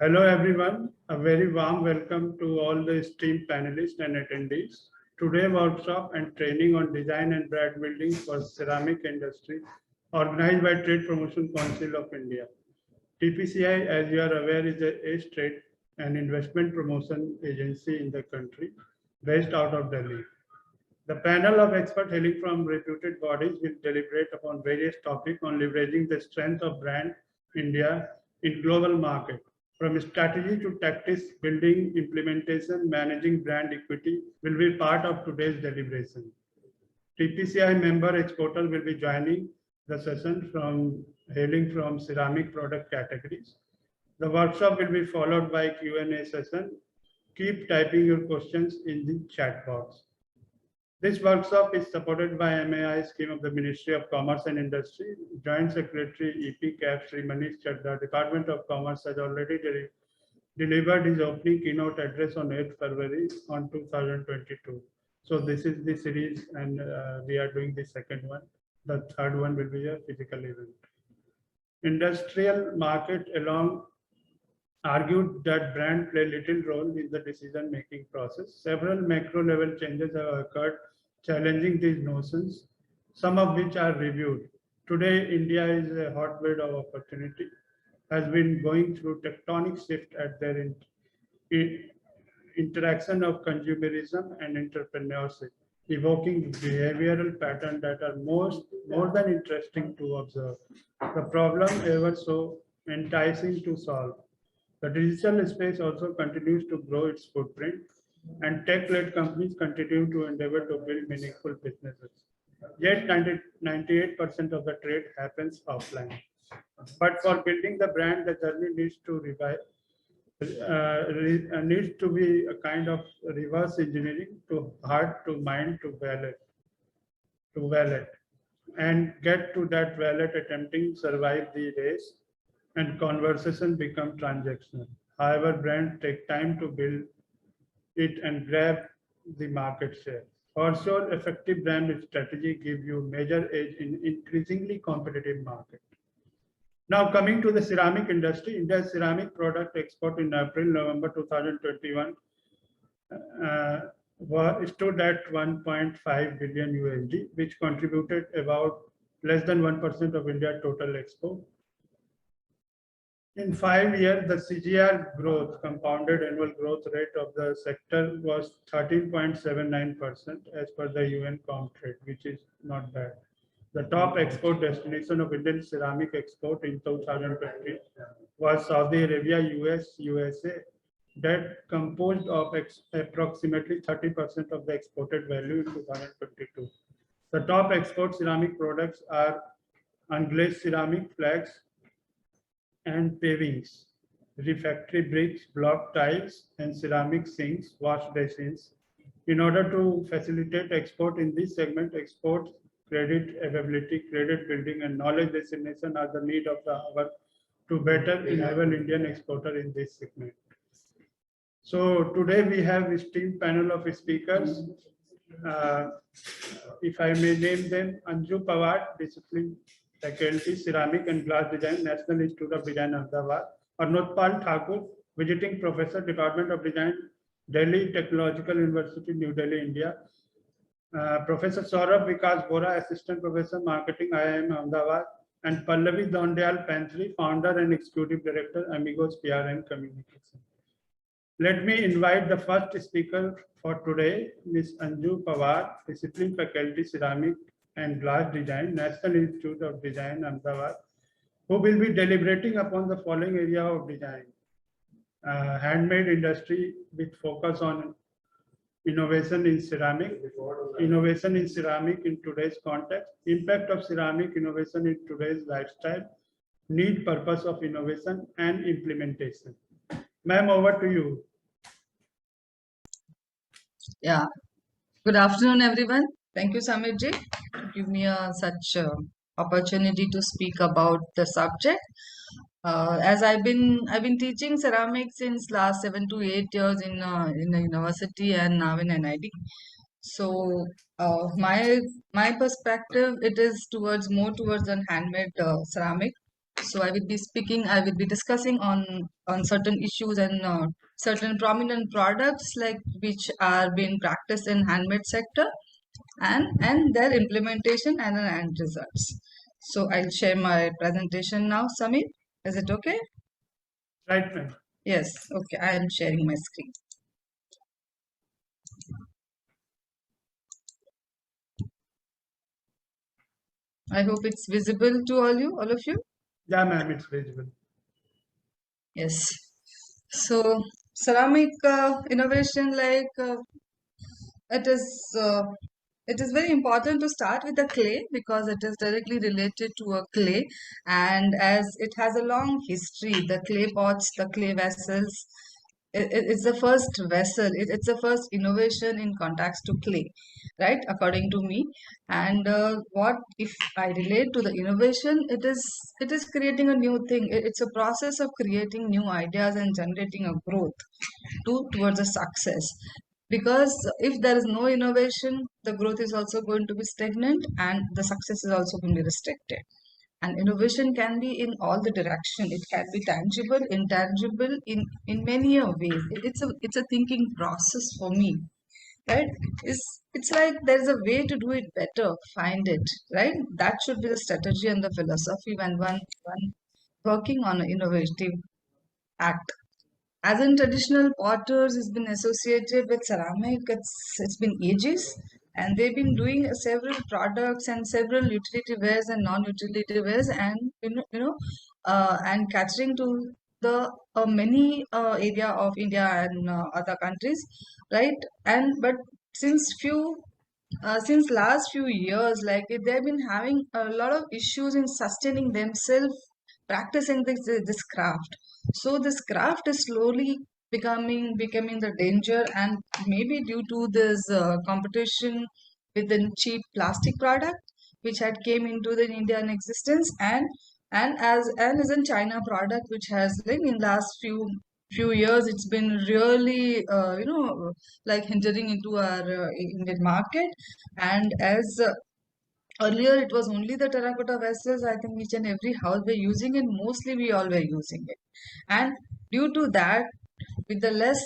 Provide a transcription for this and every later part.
Hello everyone, a very warm welcome to all the esteemed panelists and attendees. Today workshop and training on design and brand building for ceramic industry organized by Trade Promotion Council of India. TPCI, as you are aware, is a trade and investment promotion agency in the country based out of Delhi. The panel of experts hailing from reputed bodies will deliberate upon various topics on leveraging the strength of brand India in global market. From strategy to tactics, building, implementation, managing brand equity will be part of today's deliberation. TPCI member exporter will be joining the session from hailing from ceramic product categories. The workshop will be followed by Q&A session. Keep typing your questions in the chat box. This workshop is supported by MAI scheme of the Ministry of Commerce and Industry. Joint Secretary EP CAP Sri Manish Chadda, Department of Commerce, has already delivered his opening keynote address on 8th February on 2022. So this is the series and we are doing the second one. The third one will be a physical event. Industrial market along argued that brand play little role in the decision-making process. Several macro-level changes have occurred challenging these notions, some of which are reviewed. Today, India is a hotbed of opportunity, has been going through tectonic shift at their interaction of consumerism and entrepreneurship, evoking behavioral patterns that are more than interesting to observe. The problem ever so enticing to solve. The digital space also continues to grow its footprint, and tech-led companies continue to endeavor to build meaningful businesses. Yet 98% of the trade happens offline. But for building the brand, the journey needs to be a kind of reverse engineering to heart, to mind, to wallet, and get to that wallet attempting to survive the race and conversation become transactional. However, brands take time to build it and grab the market share. For sure, effective brand strategy gives you major edge in increasingly competitive market. Now coming to the ceramic industry, India's ceramic product export in April-November 2021 stood at 1.5 billion USD, which contributed about less than 1% of India's total export. In 5 years, the CGR growth, compounded annual growth rate of the sector, was 13.79% as per the UN Comtrade, which is not bad. The top export destination of Indian ceramic export in 2020 was Saudi Arabia, US, USA, that composed of approximately 30% of the exported value in 2022. The top export ceramic products are unglazed ceramic flags and pavings, refractory bricks, block tiles, and ceramic sinks, wash basins. In order to facilitate export in this segment, export, credit availability, credit building, and knowledge dissemination are the need of the hour to better enable Indian exporter in this segment. So today we have esteemed panel of speakers. If I may name them, Anju Pawar, Discipline Faculty, Ceramic and Glass Design, National Institute of Design, Ahmedabad. Arnotpal Thakur, Visiting Professor, Department of Design, Delhi Technological University, New Delhi, India. Professor Saurabh Vikas Bora, Assistant Professor, Marketing, IIM Ahmedabad. And Pallavi Dondeyal Pantry, Founder and Executive Director, Amigos PR and Communication. Let me invite the first speaker for today, Ms. Anju Pawar, Discipline Faculty, Ceramic and Glass Design, National Institute of Design, Ahmedabad, who will be deliberating upon the following area of design. Handmade industry with focus on innovation in ceramic in today's context, impact of ceramic innovation in today's lifestyle, need, purpose of innovation and implementation. Ma'am, over to you. Yeah. Good afternoon, everyone. Thank you, Samirji, to give me such opportunity to speak about the subject. As I've been teaching ceramics since last 7 to 8 years in a university and now in NID. So my perspective, it is more towards an handmade ceramic. So I will be discussing on certain issues and certain prominent products like which are being practiced in handmade sector and their implementation and end results. So I'll share my presentation now, Samir. Is it okay? Right, ma'am. Yes, okay, I am sharing my screen. I hope it's visible to all of you. Yeah, ma'am, it's visible. Yes. So ceramic innovation, it is uh, it is very important to start with the clay because it is directly related to a clay, and as it has a long history, the clay pots, the clay vessels, it's the first vessel. It's the first innovation in context to clay, right? According to me, and what if I relate to the innovation? It is creating a new thing. It's a process of creating new ideas and generating a growth towards a success, because if there is no innovation, the growth is also going to be stagnant and the success is also going to be restricted. And innovation can be in all the direction. It can be tangible, intangible, in many a ways. It's a thinking process for me, right? It's like there's a way to do it better, find it, right? That should be the strategy and the philosophy when one working on an innovative act. As in traditional potters has been associated with ceramic, it's been ages, and they've been doing several products and several utility wares and non-utility wares, and and catering to the many area of India and other countries, right? And but since last few years, they've been having a lot of issues in sustaining themselves, practicing this craft. So this craft is slowly becoming the danger, and maybe due to this competition with the cheap plastic product which had came into the Indian existence, and is in China product which has like in last few years it's been really like hindering into our Indian market. And as earlier it was only the terracotta vessels, I think each and every house were using it, mostly we all were using it. And due to that, with the less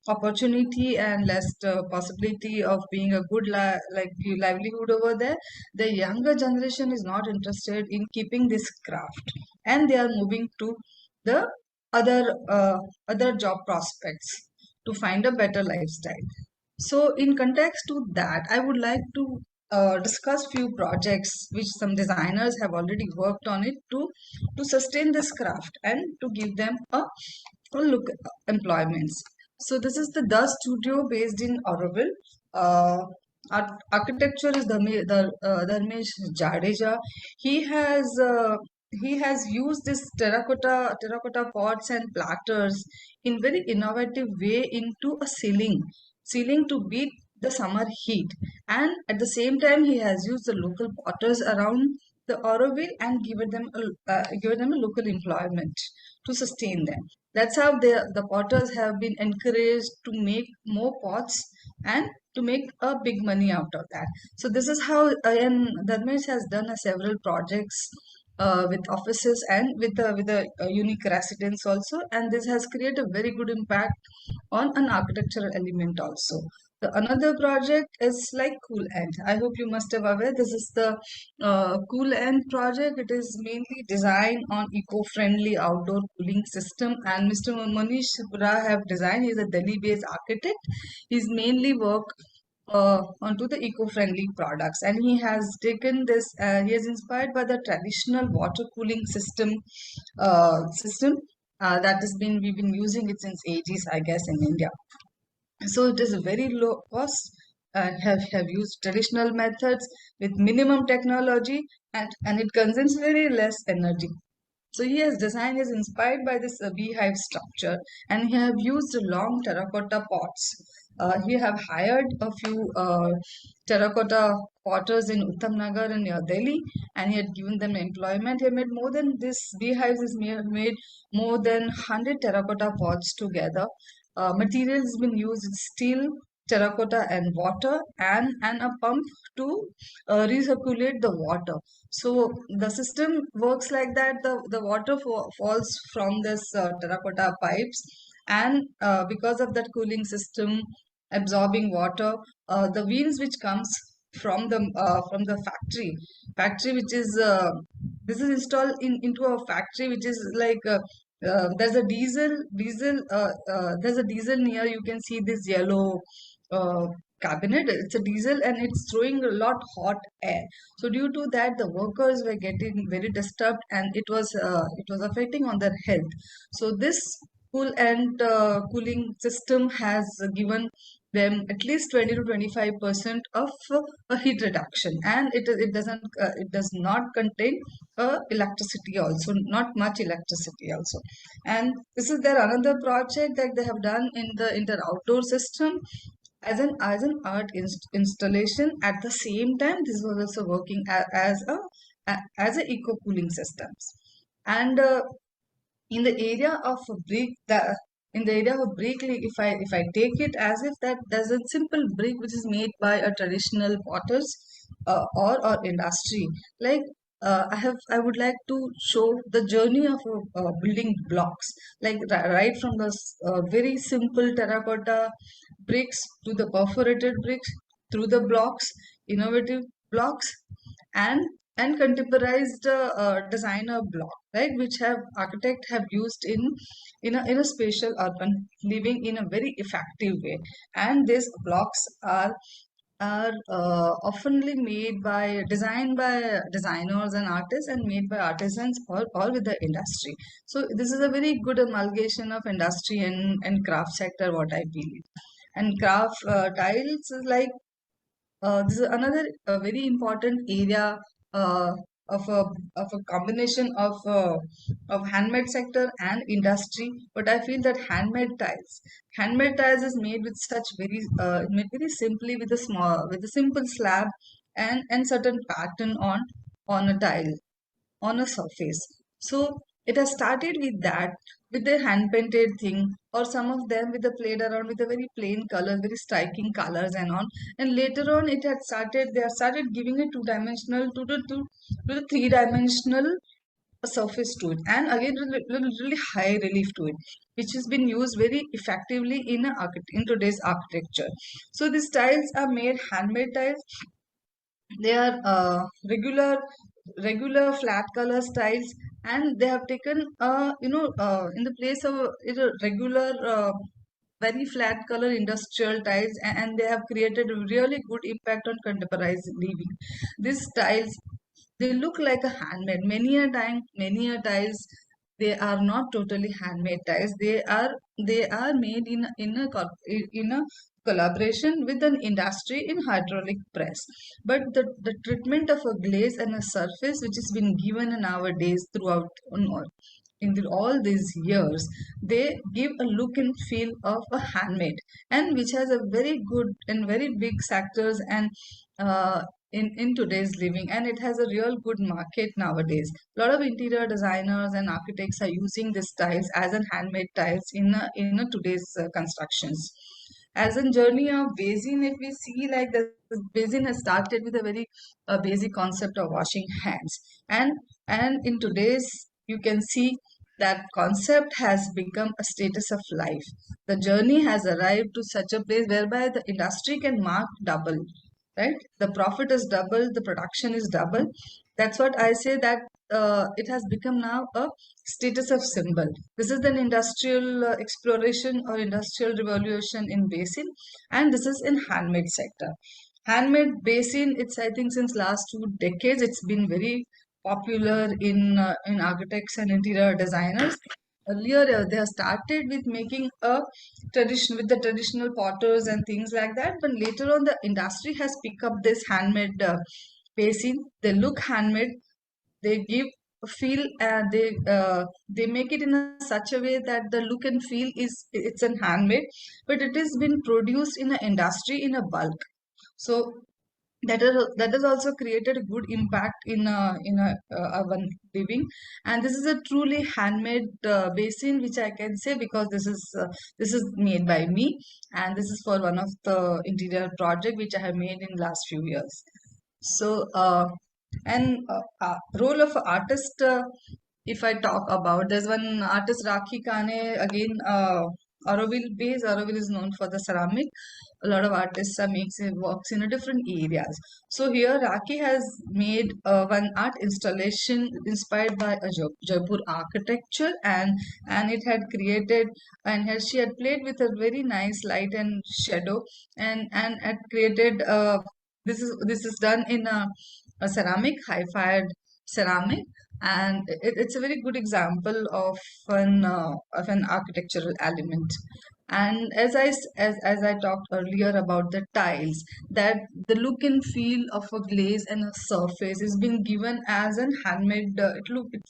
opportunity and less possibility of being a good livelihood over there, the younger generation is not interested in keeping this craft, and they are moving to the other other job prospects to find a better lifestyle. So, in context to that, I would like to discuss few projects which some designers have already worked on it to sustain this craft and to give them a look employments. So, this is the Studio based in Auroville. Uh, Architecture is Dharmesh Jadeja. He has uh, he has used this terracotta pots and platters in very innovative way into a ceiling to beat the summer heat, and at the same time he has used the local potters around the Auroville and given them a local employment to sustain them. That's how the potters have been encouraged to make more pots and to make a big money out of that. So this is how and Dharmesh has done several projects with offices and with a unique residence also, and this has created a very good impact on an architectural element also. The another project is like Cool End. I hope you must have aware. This is the Cool End project. It is mainly designed on eco-friendly outdoor cooling system, and Mr. Manish Pura have designed. He is a Delhi-based architect. He's mainly work onto the eco-friendly products, and he has taken this. He is inspired by the traditional water cooling system that has been we've been using it since 80s, I guess, in India. So it is a very low cost and have used traditional methods with minimum technology, and it consumes very less energy. So he has design is inspired by this beehive structure, and he have used long terracotta pots. He have hired a few terracotta potters in Uttamnagar and near Delhi, and he had given them employment. He had made more than this beehives is made more than 100 terracotta pots together. Materials been used steel, terracotta and water, and a pump to recirculate the water. So the system works like that. The water falls from this terracotta pipes, and because of that cooling system absorbing water, the winds which comes from the factory which is this is installed into a factory which is like there's a there's a diesel near. You can see this yellow uh, cabinet. It's a diesel and it's throwing a lot hot air. So due to that, the workers were getting very disturbed, and it was affecting on their health. So this cooling system has given them at least 20 to 25% of a heat reduction, and it does not contain electricity also, not much electricity also. And this is their another project that they have done in their outdoor system as an art installation. At the same time, this was also working as a eco cooling systems. And in the area of brick, in the area of brick, like if I take it as if that there's a simple brick which is made by a traditional potters or industry. Like I would like to show the journey of building blocks, like right from the very simple terracotta bricks to the perforated bricks, through the blocks, innovative blocks, and contemporized designer block, right, which have architect have used in a spatial urban living in a very effective way. And these blocks are oftenly made by designed by designers and artists, and made by artisans, all with the industry. So this is a very good amalgamation of industry and craft sector, what I believe. And craft tiles is like this is another very important area uh, of a combination of handmade sector and industry. But I feel that handmade tiles is made with such very made very simply with a simple slab and certain pattern on a tile, on a surface. So it has started with that, with the hand painted thing, or some of them with the played around with the very plain colors, very striking colors and on. And later on, they have started giving a two-dimensional to the three-dimensional surface to it, and again really high relief to it, which has been used very effectively in today's architecture. So these tiles are made handmade tiles. They are regular flat color styles, and they have taken in the place of regular very flat color industrial tiles, and they have created a really good impact on contemporary living. These tiles, they look like a handmade. Many a tiles, they are not totally handmade tiles. They are made in a collaboration with an industry in hydraulic press. But the treatment of a glaze and a surface which has been given nowadays throughout in all these years, they give a look and feel of a handmade, and which has a very good and very big sectors and in today's living, and it has a real good market nowadays. A lot of interior designers and architects are using these tiles as an handmade tiles in today's constructions. As a journey of basin, if we see, like the basin has started with a very basic concept of washing hands, and in today's, you can see that concept has become a status of life. The journey has arrived to such a place whereby the industry can mark double, right? The profit is double, the production is double. That's what I say, that it has become now a status of symbol. This is an industrial exploration or industrial revolution in basin, and this is in handmade sector. Handmade basin, it's I think since last 2 decades, it's been very popular in architects and interior designers. Earlier, they have started with making a tradition with the traditional potters and things like that. But later on, the industry has picked up this handmade basin. They look handmade. They give a feel, and they make it in such a way that the look and feel is it's an handmade, but it has been produced in an industry in a bulk. So that has also created a good impact in a urban living. And this is a truly handmade basin, which I can say, because this is made by me, and this is for one of the interior project which I have made in last few years. So and role of artist, if I talk about, there's one artist, Rakhi Kane, again, Auroville base. Auroville is known for the ceramic. A lot of artists are makes works in a different areas. So here Rakhi has made one art installation inspired by a Jaipur architecture, and it had created, and she had played with a very nice light and shadow, and had created this is done in a ceramic, high-fired ceramic, and it's a very good example of an architectural element. And as I talked earlier about the tiles, that the look and feel of a glaze and a surface is being given as an handmade. It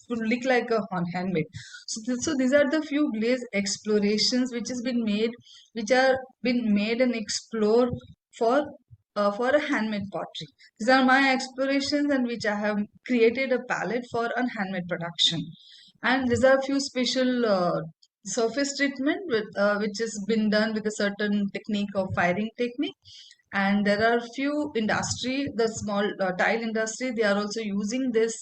would look like a handmade. So these are the few glaze explorations which has been made, which are been made and explored for for a handmade pottery. These are my explorations, and which I have created a palette for a handmade production. And these are few special surface treatment which has been done with a certain technique of firing technique. And there are few industry, the small tile industry, they are also using this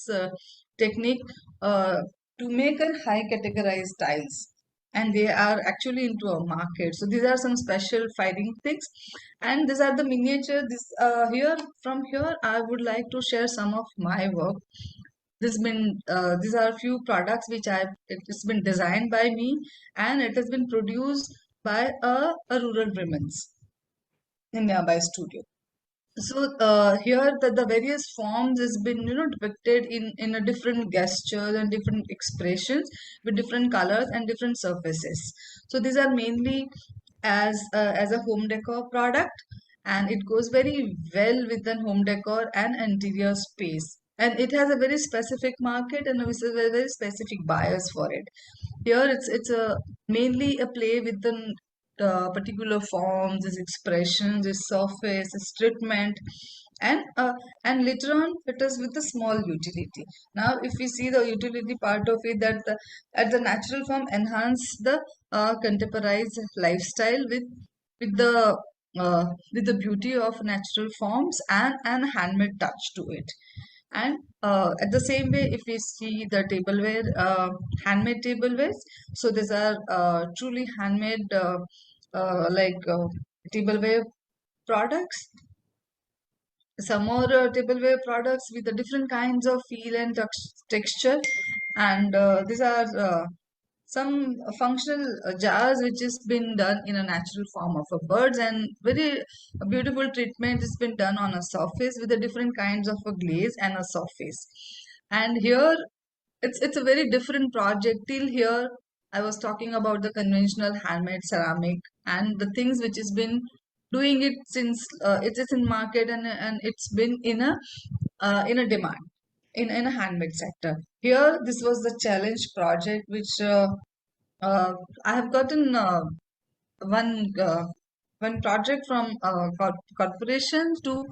technique uh, to make a high categorized tiles, and they are actually into a market. So these are some special firing things, and these are the miniature. This here from here I would like to share some of my work. This been these are few products which it's been designed by me, and it has been produced by a rural women's in nearby studio. So here the various forms has been, depicted in a different gestures and different expressions with different colors and different surfaces. So these are mainly as a home decor product, and it goes very well with the home decor and interior space. And it has a very specific market and a very, very specific buyers for it. Here it's a mainly a play with the particular forms, this expression, this surface, this treatment, and later on it is with the small utility. Now, if we see the utility part of it, that at the natural form enhance the contemporary lifestyle with the beauty of natural forms and handmade touch to it. And at the same way, if we see the tableware, handmade tablewares, so these are truly handmade, tableware products. Some more tableware products with the different kinds of feel and texture, and these are some functional jars which has been done in a natural form of a birds, and very beautiful treatment has been done on a surface with the different kinds of a glaze and a surface. And here it's a very different project. Till here I was talking about the conventional handmade ceramic and the things which has been doing it since it is in market, and it's been in a demand in a handmade sector. Here this was the challenge project which uh, I have gotten one one project from a corporation to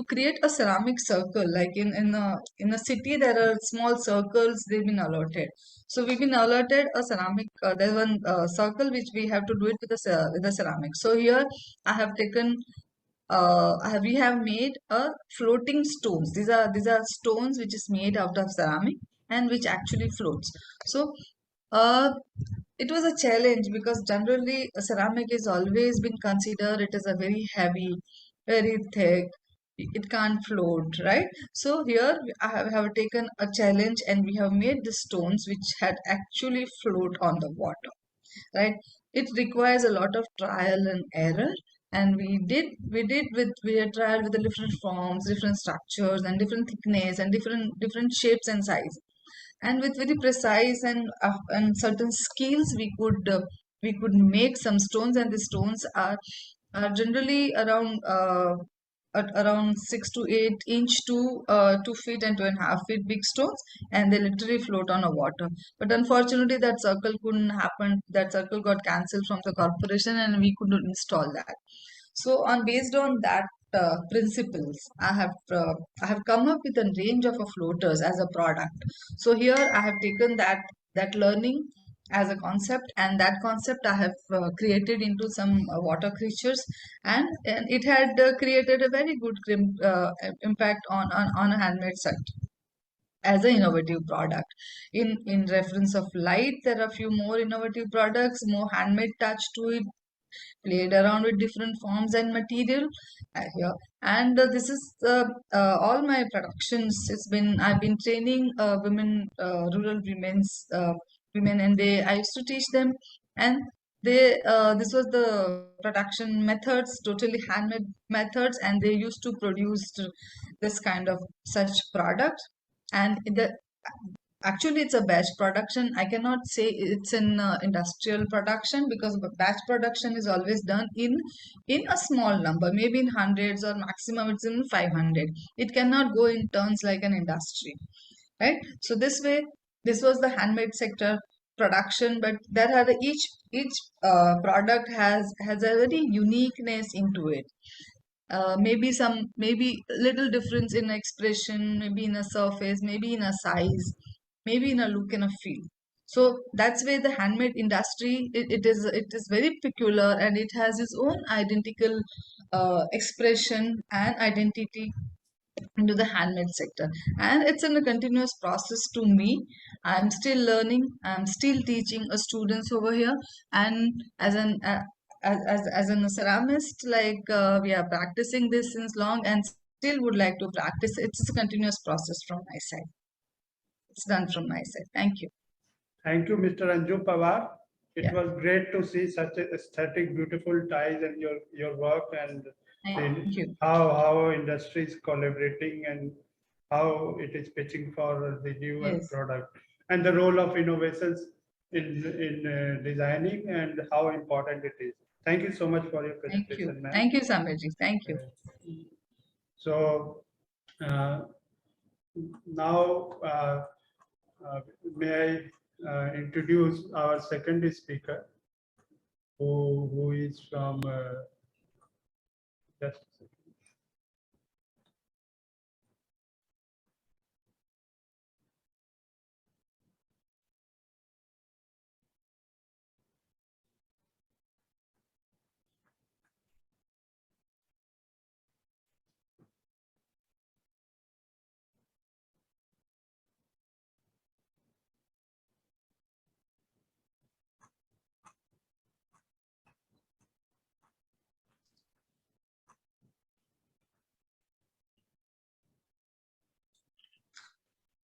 create a ceramic circle. Like in a city, there are small circles they've been allotted. So we've been allotted a ceramic. There's one circle which we have to do it with with the ceramic. So here I have taken. We have made a floating stones. These are stones which is made out of ceramic and which actually floats. So uh, it was a challenge because generally ceramic is always been considered it is a very heavy, very thick. It can't float, right? So here have taken a challenge, and we have made the stones which had actually float on the water, right? It requires a lot of trial and error, and we had tried with the different forms, different structures, and different thickness, and different shapes and size. And with very precise and certain skills, we could make some stones, and the stones are generally around 6 to 8 inch to 2 feet and 2.5 feet big stones, and they literally float on a water. But unfortunately, that circle couldn't happen. That circle got cancelled from the corporation, and we couldn't install that. So on based on that principles, I have come up with a range of floaters as a product. So here I have taken that learning as a concept, and that concept I have created into some water creatures, and it had created a very good impact on a handmade set as an innovative product. In reference of light, there are a few more innovative products, more handmade touch to it, played around with different forms and material here. And this is all my productions. I've been training rural women, and I used to teach them, and they this was the production methods, totally handmade methods, and they used to produce this kind of such product. And actually, it's a batch production. I cannot say it's an industrial production, because batch production is always done in a small number, maybe in hundreds, or maximum it's in 500. It cannot go in turns like an industry, right? So this way, this was the handmade sector production, but there are each product has a very uniqueness into it. Maybe little difference in expression, maybe in a surface, maybe in a size, maybe in a look and a feel. So that's where the handmade industry, it is very peculiar, and it has its own identical expression and identity into the handmade sector. And it's in a continuous process to me. I'm still learning, I'm still teaching students over here. And as an as an ceramist, like we are practicing this since long, and still would like to practice. It's a continuous process from my side. It's done from my side. Thank you. Thank you, Mr. Anju Pawar. It Yeah. was great to see such a aesthetic, beautiful ties in your work, and Thank you. how industry is collaborating, and how it is pitching for the newer Yes. product, and the role of innovations in designing, and how important it is. Thank you so much for your Thank you. presentation, ma'am. Thank you, Samirji. Thank you. So uh, now may I introduce our second speaker, who is from just a second.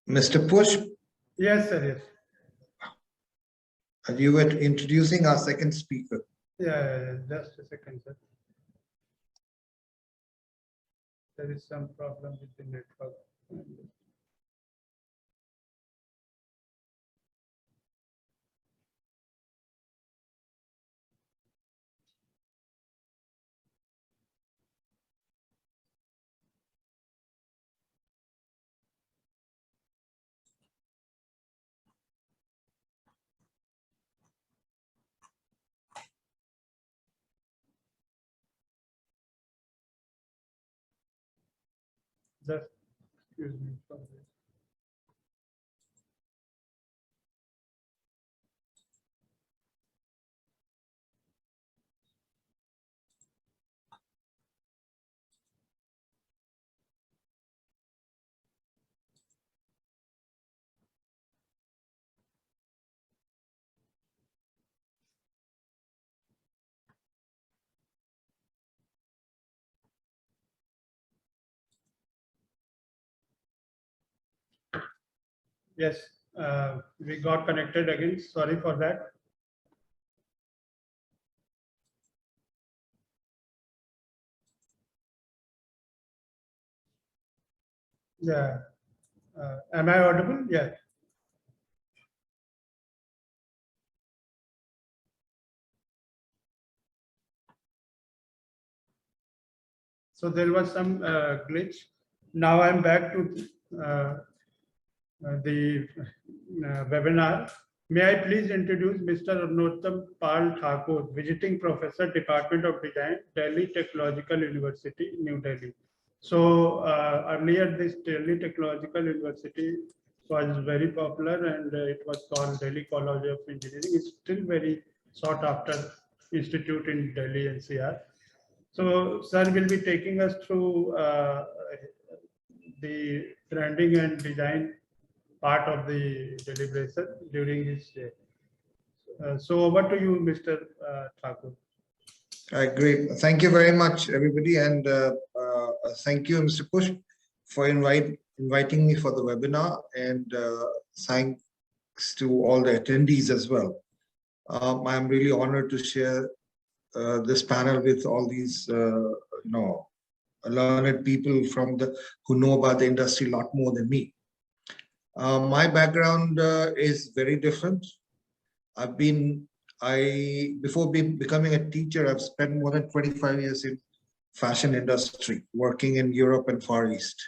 Mr. Push, Yes, sir. Yes. you were introducing our second speaker. Yeah. Just a second, sir. There is some problem with the network. Just excuse me for this. Yes, we got connected again. Sorry for that. Yeah. Am I audible? Yeah. So there was some glitch. Now I'm back to the webinar. May I please introduce Mr. Arnottam Pal Thakur, Visiting Professor, Department of Design, Delhi Technological University, New Delhi. So earlier this Delhi Technological University was very popular and it was called Delhi College of Engineering. It's still very sought after institute in Delhi NCR. So sir will be taking us through the branding and design part of the deliberation during his day. So over to you, Mr. Thakur. Great. Thank you very much, everybody. And thank you, Mr. Push, for inviting me for the webinar. And thanks to all the attendees as well. I'm really honored to share this panel with all these, learned people who know about the industry a lot more than me. My background is very different. Before becoming a teacher, I've spent more than 25 years in fashion industry, working in Europe and Far East.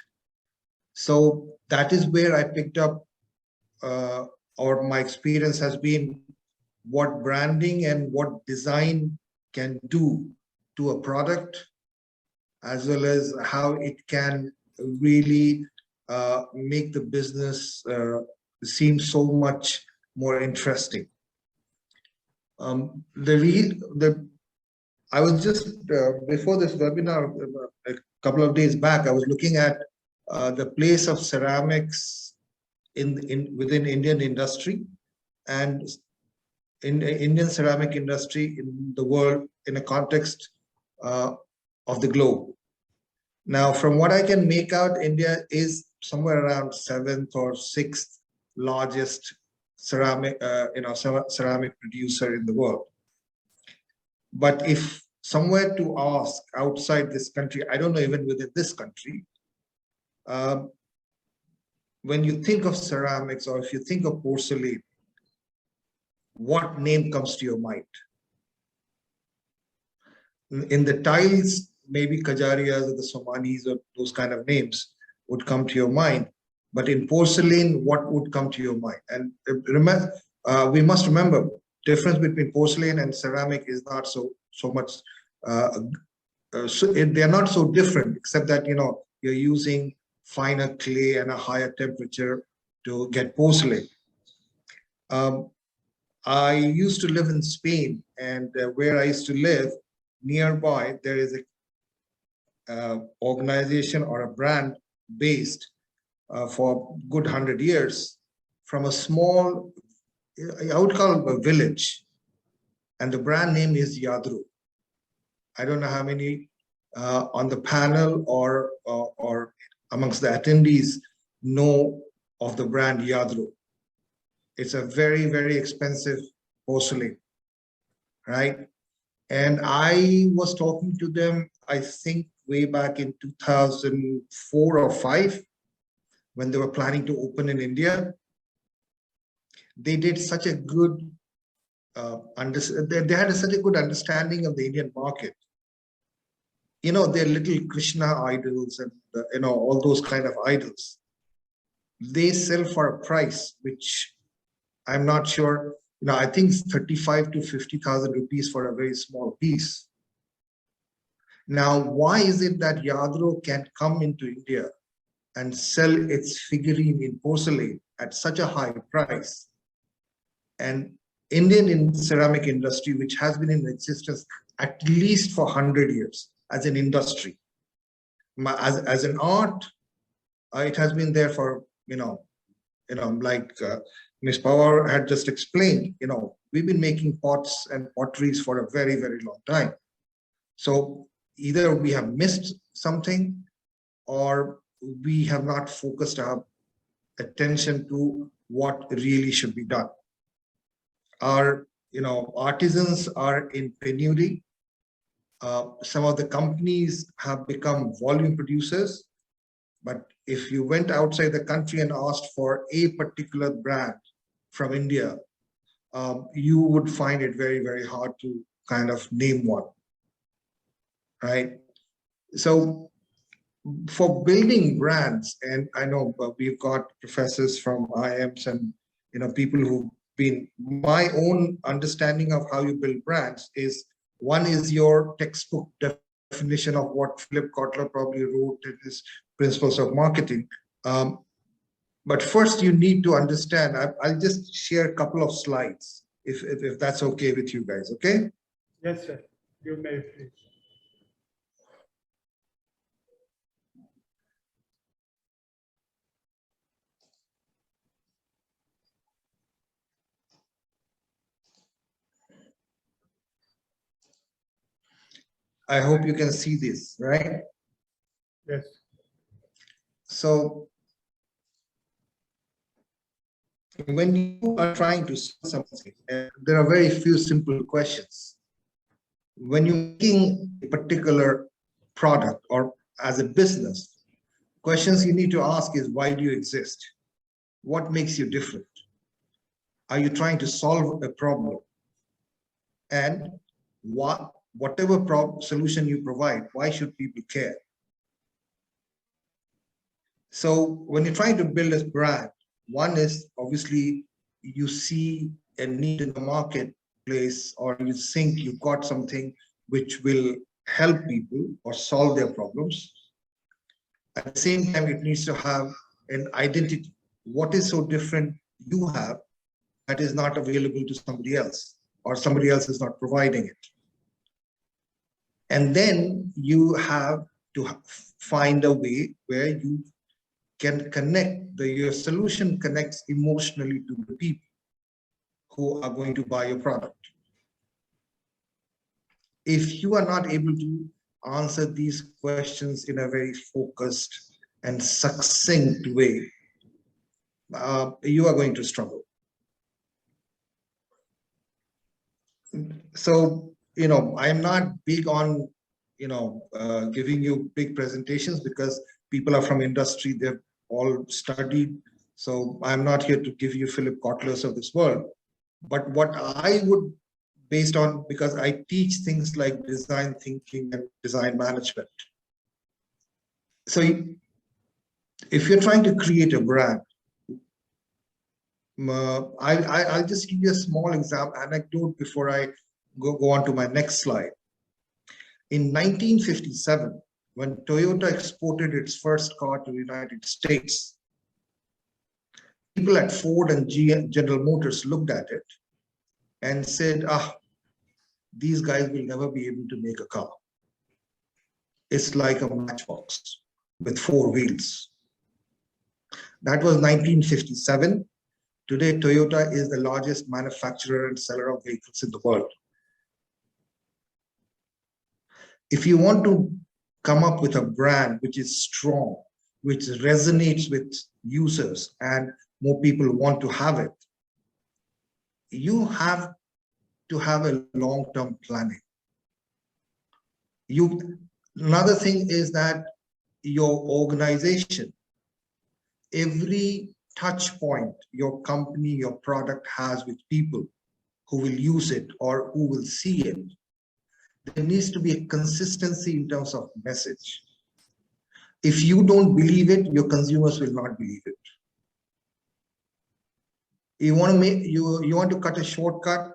So that is where I picked up, or my experience has been what branding and what design can do to a product, as well as how it can really make the business seem so much more interesting. I was just before this webinar a couple of days back, I was looking at the place of ceramics within Indian industry and in the Indian ceramic industry in the world in a context of the globe. Now, from what I can make out, India is somewhere around 7th or 6th largest ceramic producer in the world. But if somewhere to ask outside this country, I don't know, even within this country, when you think of ceramics or if you think of porcelain, what name comes to your mind? In the tiles, maybe Kajarias or the Somanis or those kind of names would come to your mind. But in porcelain, what would come to your mind? And remember, we must remember, difference between porcelain and ceramic is not so much. They are not so different, except that you're using finer clay and a higher temperature to get porcelain. I used to live in Spain, and where I used to live, nearby there is a organization or a brand based for a good 100 years from a small, I would call it a village, and the brand name is Yadru. I don't know how many on the panel or amongst the attendees know of the brand Yadru. It's a very, very expensive porcelain, right? And I was talking to them, I think way back in 2004 or 5, when they were planning to open in India. They did such a good, they had such a good understanding of the Indian market. Their little Krishna idols and all those kind of idols, they sell for a price which I'm not sure. I think it's 35 to 50,000 rupees for a very small piece. Now, why is it that Yadro can come into India and sell its figurine in porcelain at such a high price? And Indian ceramic industry, which has been in existence at least for 100 years as an industry, as an art, it has been there for, like Ms. Pawar had just explained, we've been making pots and potteries for a very, very long time. So either we have missed something or we have not focused our attention to what really should be done. Our, artisans are in penury. Some of the companies have become volume producers, but if you went outside the country and asked for a particular brand from India, you would find it very, very hard to kind of name one, right? So for building brands, and I know we've got professors from IIMs and people who've been my own understanding of how you build brands is, one is your textbook definition of what Philip Kotler probably wrote in his Principles of Marketing. But first you need to understand, I'll just share a couple of slides, if that's okay with you guys, okay? Yes, sir. You may please. I hope you can see this, right? Yes. So when you are trying to sell something, there are very few simple questions. When you're making a particular product or as a business, questions you need to ask is, why do you exist? What makes you different? Are you trying to solve a problem? And whatever solution you provide, why should people care? So when you're trying to build a brand, one is obviously you see a need in the marketplace, or you think you've got something which will help people or solve their problems. At the same time, it needs to have an identity. What is so different you have that is not available to somebody else, or somebody else is not providing it? And then you have to find a way where you can connect, your solution connects emotionally to the people who are going to buy your product. If you are not able to answer these questions in a very focused and succinct way, you are going to struggle. So, I'm not big on, giving you big presentations, because people are from industry, they've all studied. So I'm not here to give you Philip Kotler's of this world. But what I would, based on, because I teach things like design thinking and design management. So if you're trying to create a brand, I'll just give you a small anecdote before I go on to my next slide. In 1957, when Toyota exported its first car to the United States, people at Ford and General Motors looked at it and said, these guys will never be able to make a car. It's like a matchbox with 4 wheels. That was 1957. Today, Toyota is the largest manufacturer and seller of vehicles in the world. If you want to come up with a brand which is strong, which resonates with users and more people want to have it, you have to have a long-term planning. Another thing is that your organization, every touch point your company, your product has with people who will use it or who will see it, there needs to be a consistency in terms of message. If you don't believe it, your consumers will not believe it. You want to cut a shortcut,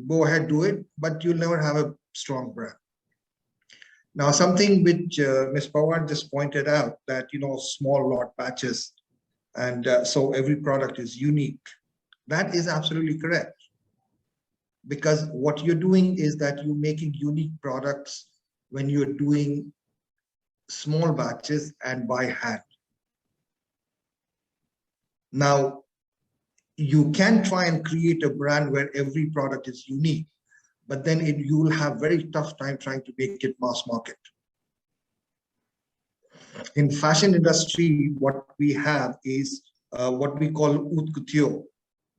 go ahead, do it, but you'll never have a strong brand. Now, something which Ms. Pawar just pointed out, that small lot batches, and so every product is unique. That is absolutely correct. Because what you're doing is that you're making unique products when you're doing small batches and by hand. Now, you can try and create a brand where every product is unique, but then you will have very tough time trying to make it mass market. In fashion industry, what we have is what we call haute couture,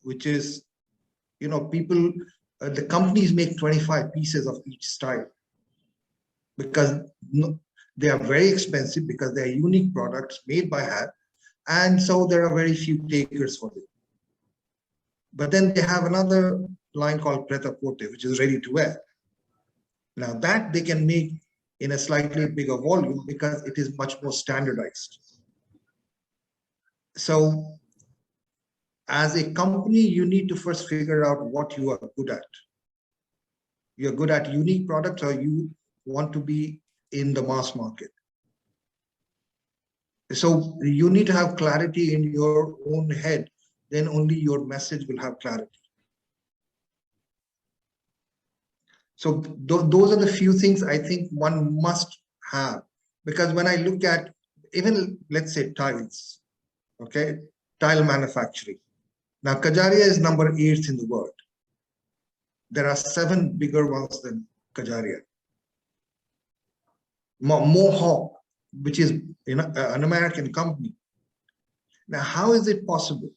which is, people, the companies make 25 pieces of each style, because they are very expensive, because they are unique products made by hand, and so there are very few takers for them. But then they have another line called pret-a-porter, which is ready to wear. Now that they can make in a slightly bigger volume because it is much more standardized. So as a company, you need to first figure out what you are good at. You're good at unique products, or you want to be in the mass market. So you need to have clarity in your own head, then only your message will have clarity. So those are the few things I think one must have, because when I look at even, let's say, tiles, okay, tile manufacturing. Now, Kajaria is number 8 in the world. There are 7 bigger ones than Kajaria. Mohawk, which is an American company. Now, how is it possible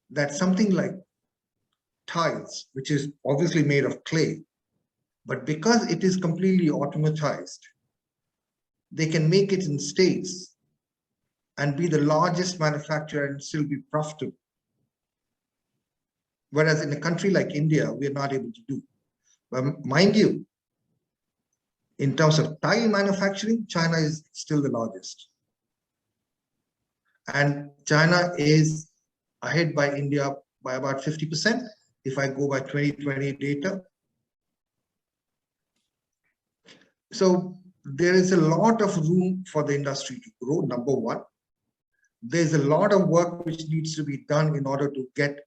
that something like tiles, which is obviously made of clay, but because it is completely automatized, they can make it in States and be the largest manufacturer and still be profitable? Whereas in a country like India, we are not able to do. But mind you, in terms of tile manufacturing, China is still the largest. And China is ahead by India by about 50%, if I go by 2020 data. So there is a lot of room for the industry to grow, number one. There's a lot of work which needs to be done in order to get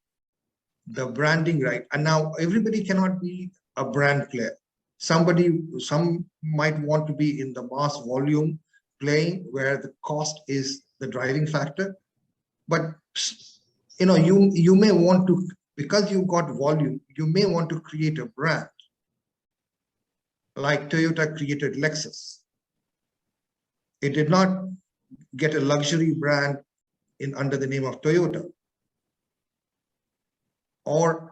the branding right. And now everybody cannot be a brand player. Some might want to be in the mass volume playing, where the cost is the driving factor. But you may want to, because you've got volume, you may want to create a brand like Toyota created Lexus. It did not get a luxury brand under the name of Toyota, or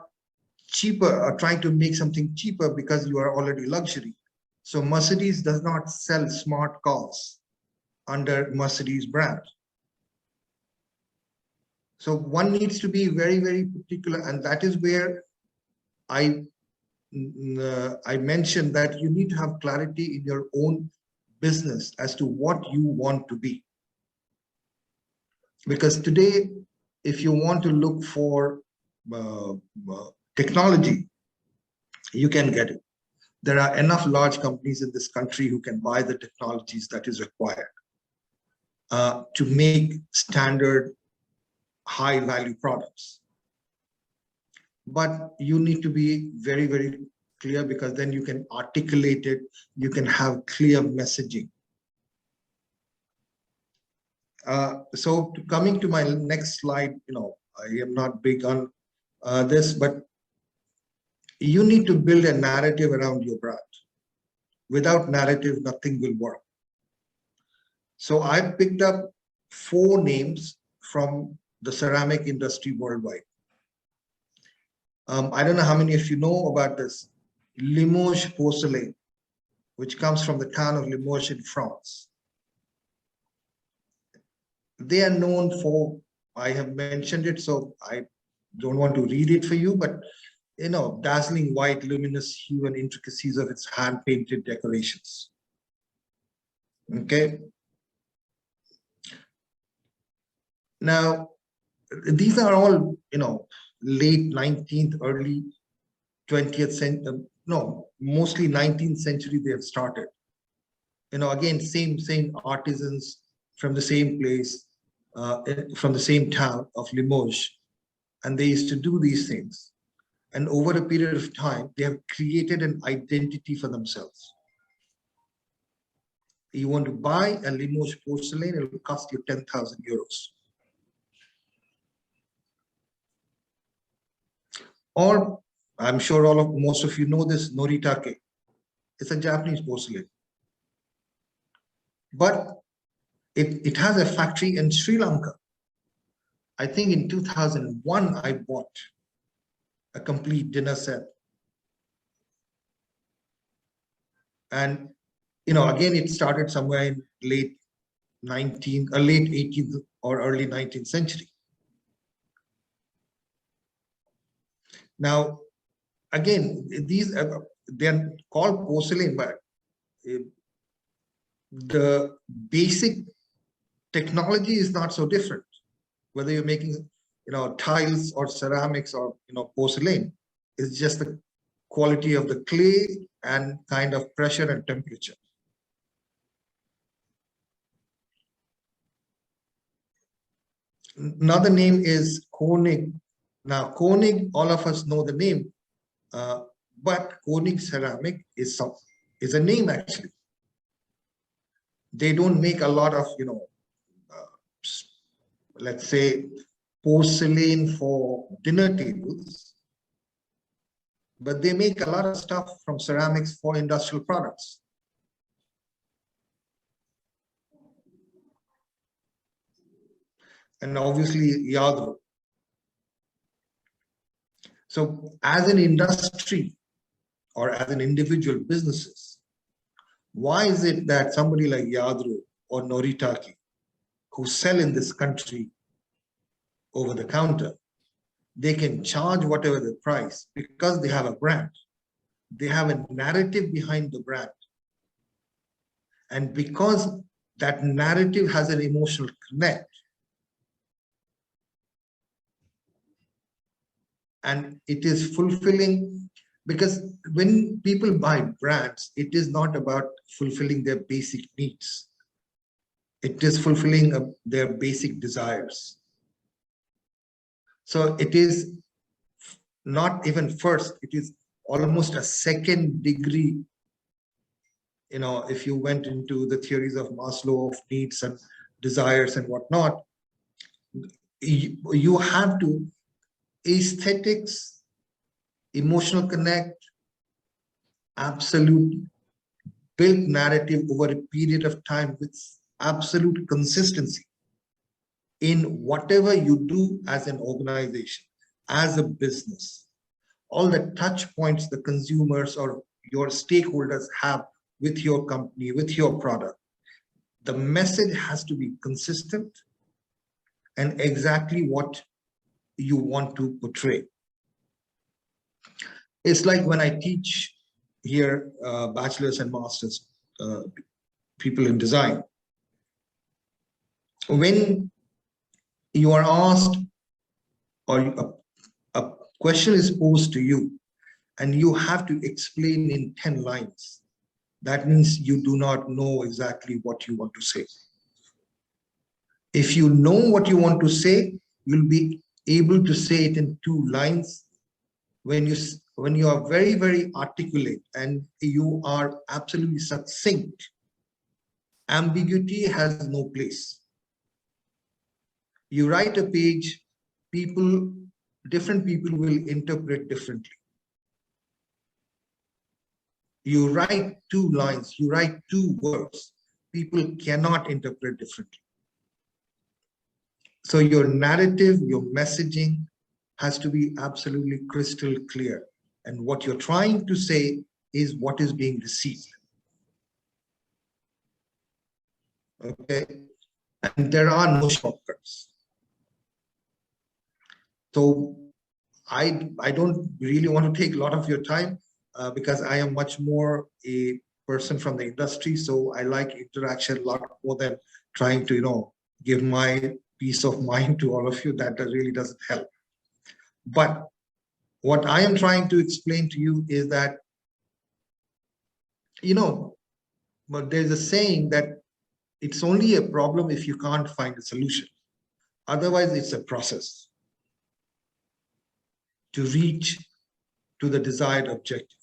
cheaper, or trying to make something cheaper because you are already luxury. So Mercedes does not sell smart cars under Mercedes brand. So one needs to be very, very particular, and that is where I mentioned that you need to have clarity in your own business as to what you want to be. Because today, if you want to look for technology, you can get it. There are enough large companies in this country who can buy the technologies that is required to make standard high value products. But you need to be very, very clear, because then you can articulate it, you can have clear messaging. So coming to my next slide, I am not big on this, but you need to build a narrative around your brand. Without narrative, nothing will work. So I picked up 4 names from the ceramic industry worldwide. I don't know how many of you know about this Limoges porcelain, which comes from the town of Limoges in France. They are known for, I have mentioned it, so I don't want to read it for you, but dazzling white, luminous hue and intricacies of its hand-painted decorations. Okay. Now, these are all, late 19th, early 20th century, mostly 19th century they have started. Again, same artisans from the same place, from the same town of Limoges, and they used to do these things. And over a period of time, they have created an identity for themselves. You want to buy a Limoges porcelain, it will cost you 10,000 euros. Or, I'm sure most of you know this, Noritake. It's a Japanese porcelain. But it has a factory in Sri Lanka. I think in 2001, I bought a complete dinner set. And, again, it started somewhere in late 18th or early 19th century. Now, again, they're called porcelain, but the basic technology is not so different. Whether you're making, tiles or ceramics or, porcelain. It's just the quality of the clay and kind of pressure and temperature. Another name is Koenig. Now, Koenig, all of us know the name, but Koenig ceramic is a name actually. They don't make a lot of, let's say, porcelain for dinner tables, but they make a lot of stuff from ceramics for industrial products. And obviously, Yadro. So as an industry or as an individual businesses, why is it that somebody like Yadro or Noritaki, who sell in this country over the counter, they can charge whatever the price because they have a brand. They have a narrative behind the brand. And because that narrative has an emotional connect, and it is fulfilling, because when people buy brands, it is not about fulfilling their basic needs. It is fulfilling their basic desires. So it is not even first, it is almost a second degree. If you went into the theories of Maslow of needs and desires and whatnot, you have to aesthetics, emotional connect, absolute built narrative over a period of time with absolute consistency in whatever you do as an organization, as a business. All the touch points the consumers or your stakeholders have with your company, with your product. The message has to be consistent and exactly what you want to portray. It's like when I teach here, bachelor's and master's people in design. When you are asked or a question is posed to you and you have to explain in 10 lines, that means you do not know exactly what you want to say. If you know what you want to say, you'll be able to say it in 2 lines. When you are very, very articulate and you are absolutely succinct, ambiguity has no place. You write a page, different people will interpret differently. You write 2 lines, you write 2 words, people cannot interpret differently. So your narrative, your messaging has to be absolutely crystal clear. And what you're trying to say is what is being received. Okay. And there are no shortcuts. So I don't really want to take a lot of your time because I am much more a person from the industry. So I like interaction a lot more than trying to, give my peace of mind to all of you. That really doesn't help. But what I am trying to explain to you is that, but there's a saying that it's only a problem if you can't find a solution. Otherwise, it's a process to reach to the desired objective.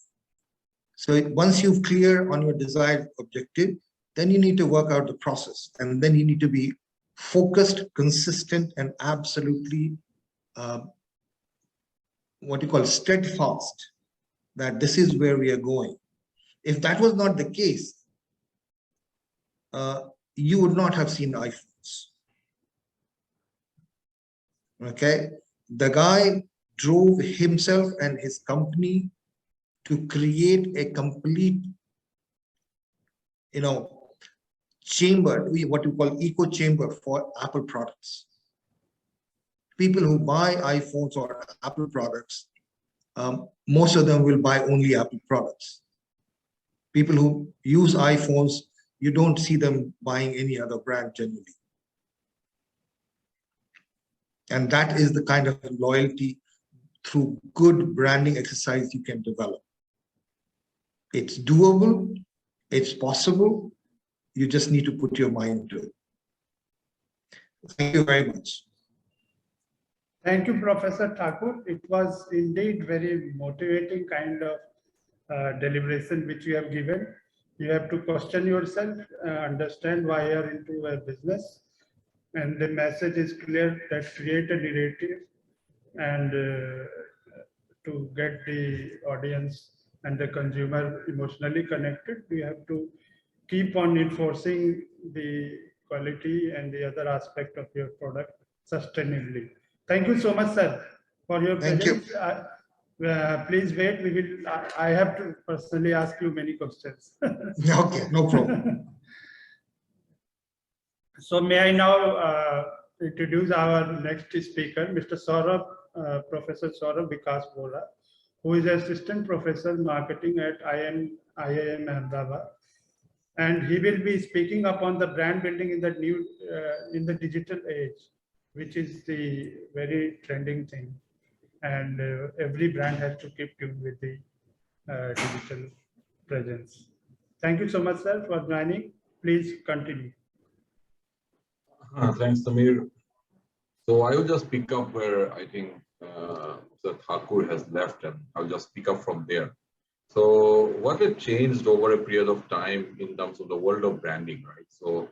So once you've clear on your desired objective, then you need to work out the process. And then you need to be focused, consistent, and absolutely what you call steadfast, that this is where we are going. If that was not the case, you would not have seen iPhones. Okay, the guy drove himself and his company to create a complete, chamber, what you call echo chamber for Apple products. People who buy iPhones or Apple products, most of them will buy only Apple products. People who use iPhones, you don't see them buying any other brand generally. And that is the kind of loyalty through good branding exercise you can develop. It's doable, it's possible. You just need to put your mind to it. Thank you very much. Thank you, Professor Thakur. It was indeed very motivating kind of deliberation which you have given. You have to question yourself, understand why you are into a business, and the message is clear that create a narrative and to get the audience and the consumer emotionally connected, we have to keep on enforcing the quality and the other aspect of your product sustainably. Thank you so much, sir, for your Thank you. presence. Please wait. We will. I have to personally ask you many questions. Okay, no problem. So may I now introduce our next speaker, Mr. Saurabh, Professor Saurabh Vikas Bora, who is Assistant Professor Marketing at IIM Ahmedabad, and he will be speaking upon the brand building in the new in the digital age, which is the very trending thing, and every brand has to keep tuned with the digital presence. Thank you so much, sir, for joining. Please continue. Thanks, Samir. So I will just pick up where I think Mr. Thakur has left, and I'll just pick up from there. So what had changed over a period of time in terms of the world of branding, right? So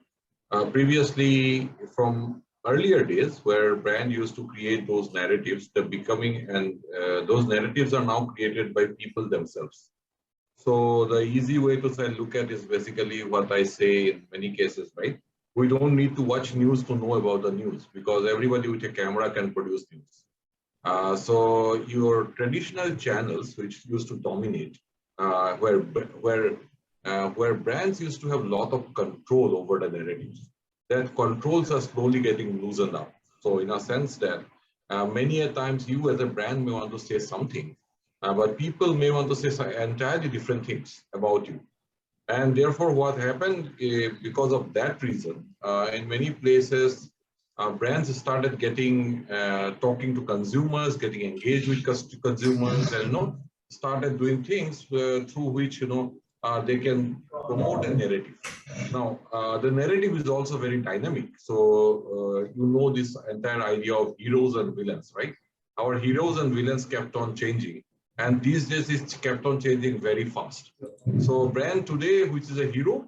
previously, from earlier days where brand used to create those narratives, they're becoming, and those narratives are now created by people themselves. So the easy way to say look at is basically what I say in many cases, right? We don't need to watch news to know about the news, because everybody with a camera can produce news. So your traditional channels, which used to dominate, where brands used to have a lot of control over the narratives, that controls are slowly getting loosened up. So in a sense that many a times you as a brand may want to say something, but people may want to say entirely different things about you. And therefore, what happened because of that reason, in many places, brands started getting talking to consumers, getting engaged with consumers, and started doing things through which they can promote a narrative. Now, the narrative is also very dynamic. So this entire idea of heroes and villains, right? Our heroes and villains kept on changing. And these days, it's kept on changing very fast. So brand today, which is a hero,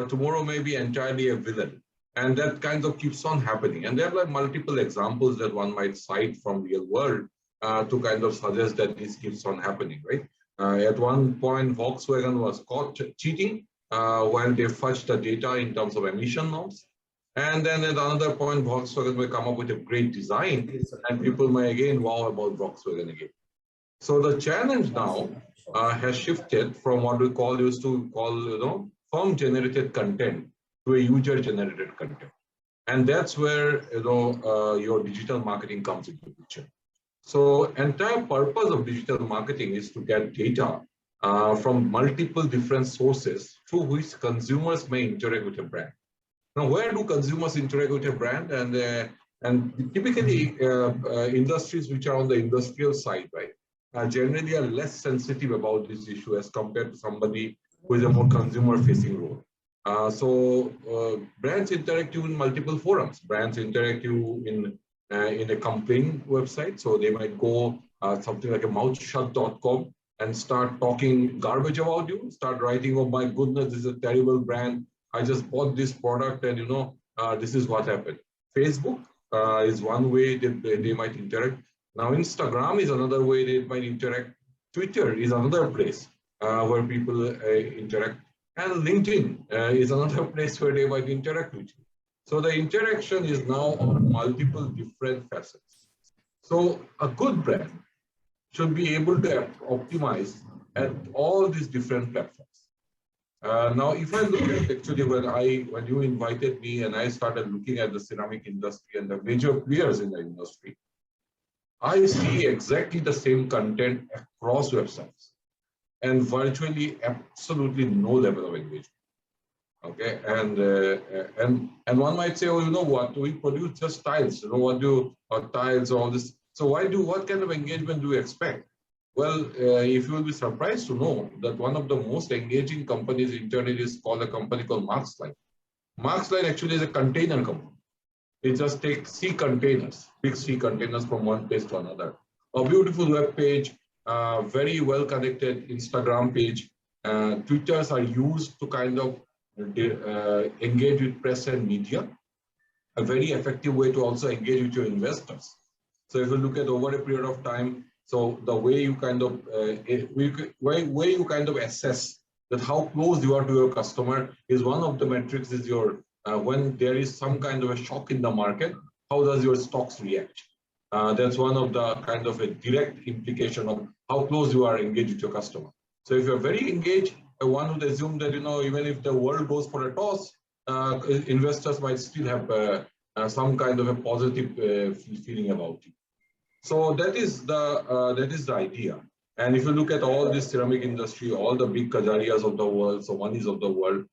tomorrow may be entirely a villain. And that kind of keeps on happening. And there are like multiple examples that one might cite from real world to kind of suggest that this keeps on happening, right? At one point, Volkswagen was caught cheating while they fudged the data in terms of emission norms. And then at another point, Volkswagen will come up with a great design, and people may again wow about Volkswagen again. So the challenge now has shifted from what we used to call firm-generated content to a user-generated content, and that's where your digital marketing comes into the picture. So entire purpose of digital marketing is to get data from multiple different sources through which consumers may interact with a brand. Now, where do consumers interact with a brand? And typically industries which are on the industrial side, right? Generally are less sensitive about this issue as compared to somebody who is a more consumer-facing role. So brands interact you in multiple forums. Brands interact you in a complaint website. So they might go something like a mouthshut.com and start talking garbage about you, start writing, oh my goodness, this is a terrible brand. I just bought this product and this is what happened. Facebook is one way that they might interact. Now, Instagram is another way they might interact. Twitter is another place where people interact. And LinkedIn is another place where they might interact with you. So the interaction is now on multiple different facets. So a good brand should be able to optimize at all these different platforms. Now, if I look at actually when you invited me and I started looking at the ceramic industry and the major players in the industry, I see exactly the same content across websites and virtually absolutely no level of engagement. Okay, and one might say, oh, you know what? We produce just tiles. You know what do tiles, all this. So what kind of engagement do you expect? Well, if you will be surprised to know that one of the most engaging companies internally is called a company called Marksline. Marksline actually is a container company. It just takes sea containers, big sea containers from one place to another. A beautiful web page, very well connected Instagram page. Twitters are used to kind of engage with press and media. A very effective way to also engage with your investors. So if you look at over a period of time, so the way you kind of way you kind of assess that how close you are to your customer is one of the metrics is your when there is some kind of a shock in the market, how does your stocks react? That's one of the kind of a direct implication of how close you are engaged with your customer. So if you're very engaged, one would assume that even if the world goes for a toss, investors might still have some kind of a positive feeling about it. So that is the idea. And if you look at all this ceramic industry, all the big Kajarias of the world, so Manis of the world,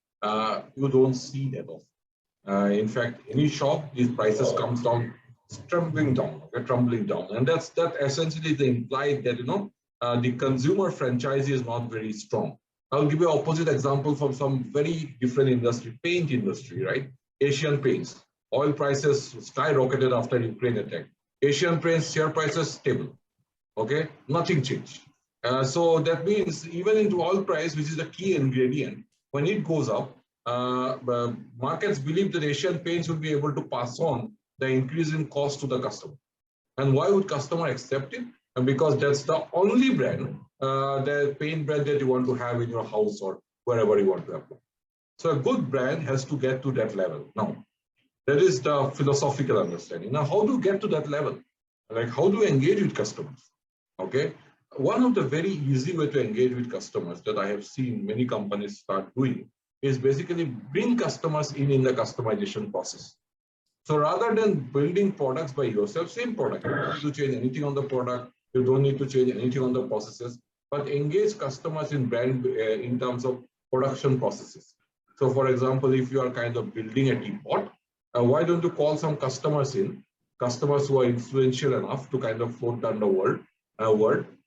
you don't see that often. In fact, any shop, these prices comes down, tumbling down, okay, tumbling down, and that essentially the implied that the consumer franchise is not very strong. I'll give you an opposite example from some very different industry, paint industry, right? Asian Paints, oil prices skyrocketed after Ukraine attack. Asian Paints share prices stable, okay, nothing changed. So that means even into oil price, which is the key ingredient, when it goes up, markets believe that Asian Paints will be able to pass on the increase in cost to the customer. And why would customer accept it? And because that's the only brand, the paint brand that you want to have in your house or wherever you want to have. So a good brand has to get to that level. Now, that is the philosophical understanding. Now, how do you get to that level? Like, how do you engage with customers? Okay. One of the very easy way to engage with customers that I have seen many companies start doing is basically bring customers in the customization process. So rather than building products by yourself, same product, you don't need to change anything on the product, you don't need to change anything on the processes, but engage customers in brand in terms of production processes. So for example, if you are kind of building a teapot, why don't you call some customers customers who are influential enough to kind of float down the world,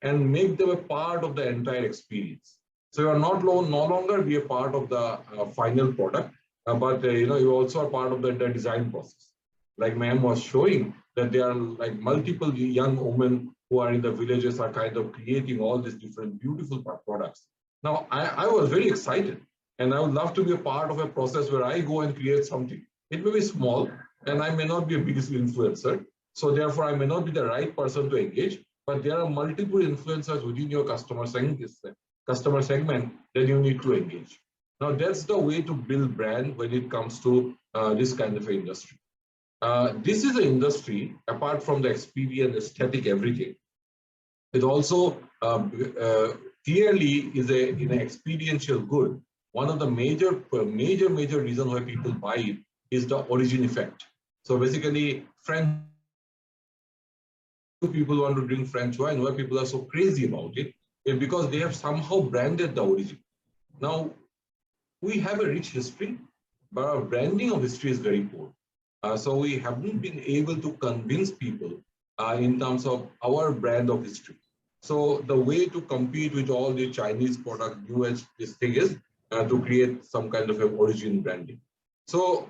and make them a part of the entire experience. So you are no longer be a part of the final product, but you also are part of the design process. Like ma'am was showing that there are like multiple young women who are in the villages are kind of creating all these different beautiful products. Now I was very excited, and I would love to be a part of a process where I go and create something. It may be small, and I may not be a biggest influencer, so therefore I may not be the right person to engage. But there are multiple influencers within your customer segment that you need to engage. Now that's the way to build brand when it comes to this kind of industry. This is an industry, apart from the experience, aesthetic, everything. It also clearly is an experiential good. One of the major reasons why people buy it is the origin effect. So basically, French people want to drink French wine. Why people are so crazy about it is because they have somehow branded the origin. Now, we have a rich history, but our branding of history is very poor. So we haven't been able to convince people in terms of our brand of history. So the way to compete with all the Chinese product, new age, this thing is to create some kind of an origin branding. So,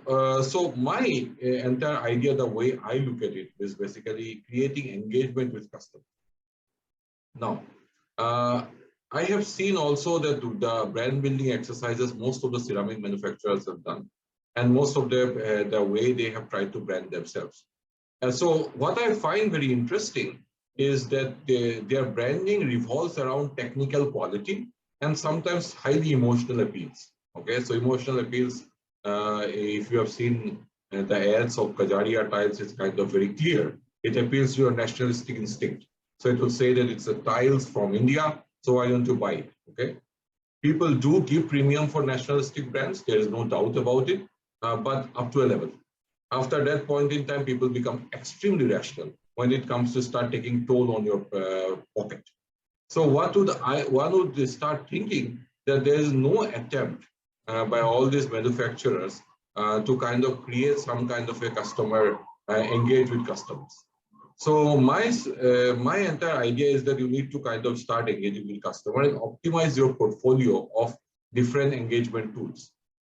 my entire idea, the way I look at it, is basically creating engagement with customers. Now, I have seen also that the brand building exercises most of the ceramic manufacturers have done, and most of the way they have tried to brand themselves. And so what I find very interesting is that their branding revolves around technical quality and sometimes highly emotional appeals. Okay, so emotional appeals, if you have seen the ads of Kajaria tiles, it's kind of very clear. It appeals to your nationalistic instinct. So it will say that it's a tiles from India, so why don't you buy it? Okay. People do give premium for nationalistic brands. There is no doubt about it, but up to a level. After that point in time, people become extremely rational when it comes to start taking toll on your pocket. So one would start thinking that there is no attempt by all these manufacturers to kind of create some kind of a customer engage with customers. So my entire idea is that you need to kind of start engaging with customer and optimize your portfolio of different engagement tools.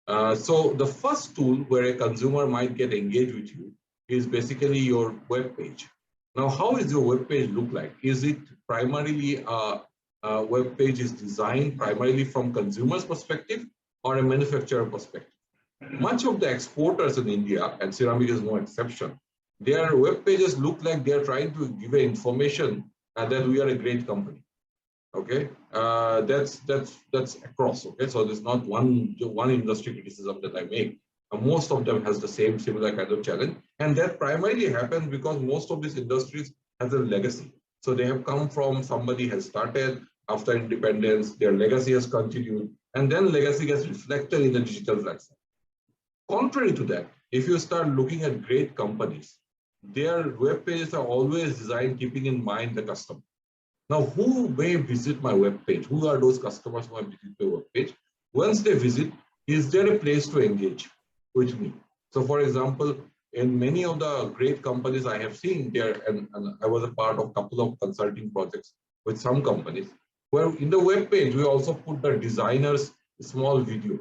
So the first tool where a consumer might get engaged with you is basically your web page. Now, how is your web page look like? Is it primarily a web page is designed primarily from consumer's perspective or a manufacturer perspective? Much of the exporters in India, and ceramic is no exception, their web pages look like they are trying to give information that we are a great company. Okay, that's across. Okay, so there's not one industry criticism that I make. Most of them has the similar kind of challenge, and that primarily happens because most of these industries has a legacy. So they have come from somebody has started after independence, their legacy has continued, and then legacy gets reflected in the digital platform. Contrary to that, if you start looking at great companies, their web pages are always designed keeping in mind the customer. Now, who may visit my web page? Who are those customers who have visited the web page? Once they visit, is there a place to engage with me? So, for example, in many of the great companies I have seen there, and I was a part of a couple of consulting projects with some companies, where in the web page, we also put the designer's small video,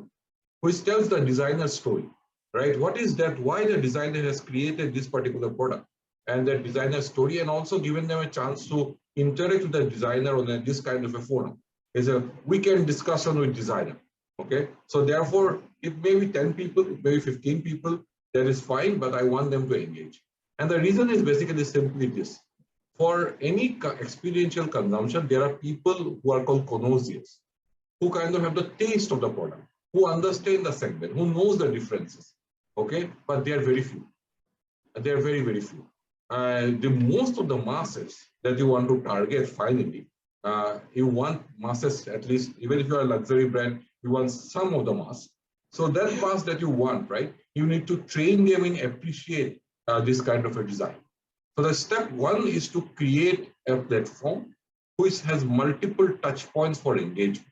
which tells the designer's story, right? What is that? Why the designer has created this particular product and the designer's story, and also given them a chance to interact with the designer on this kind of a forum. It's a weekend discussion with designer. Okay, so therefore, it may be 10 people, maybe 15 people, that is fine, but I want them to engage. And the reason is basically simply this. For any experiential consumption, there are people who are called connoisseurs, who kind of have the taste of the product, who understand the segment, who knows the differences. Okay, but they are very few. They are very, very few. The most of the masses that you want to target finally, you want masses, at least, even if you are a luxury brand, you want some of the mass. So that mass that you want, right, you need to train them and appreciate this kind of a design. So the step one is to create a platform which has multiple touch points for engagement.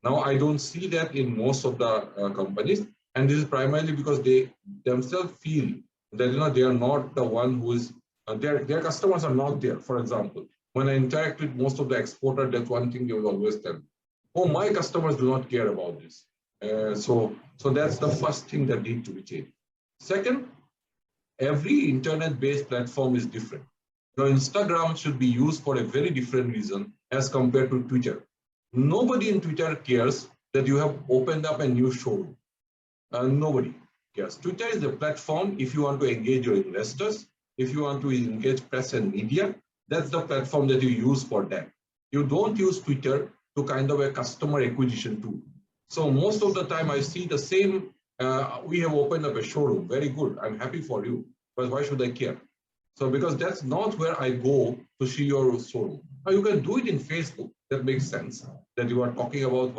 Now, I don't see that in most of the companies, and this is primarily because they themselves feel that they are not the one who is their customers are not there. For example, when I interact with most of the exporters, that's one thing they will always tell me. Oh, my customers do not care about this. So that's the first thing that needs to be changed. Second, every internet-based platform is different. Your Instagram should be used for a very different reason as compared to Twitter. Nobody in Twitter cares that you have opened up a new showroom. Nobody cares. Twitter is a platform if you want to engage your investors, if you want to engage press and media, that's the platform that you use for that. You don't use Twitter to kind of a customer acquisition tool. So most of the time I see the same, we have opened up a showroom, very good, I'm happy for you, but why should I care? So because that's not where I go to see your showroom. Now you can do it in Facebook, that makes sense, that you are talking about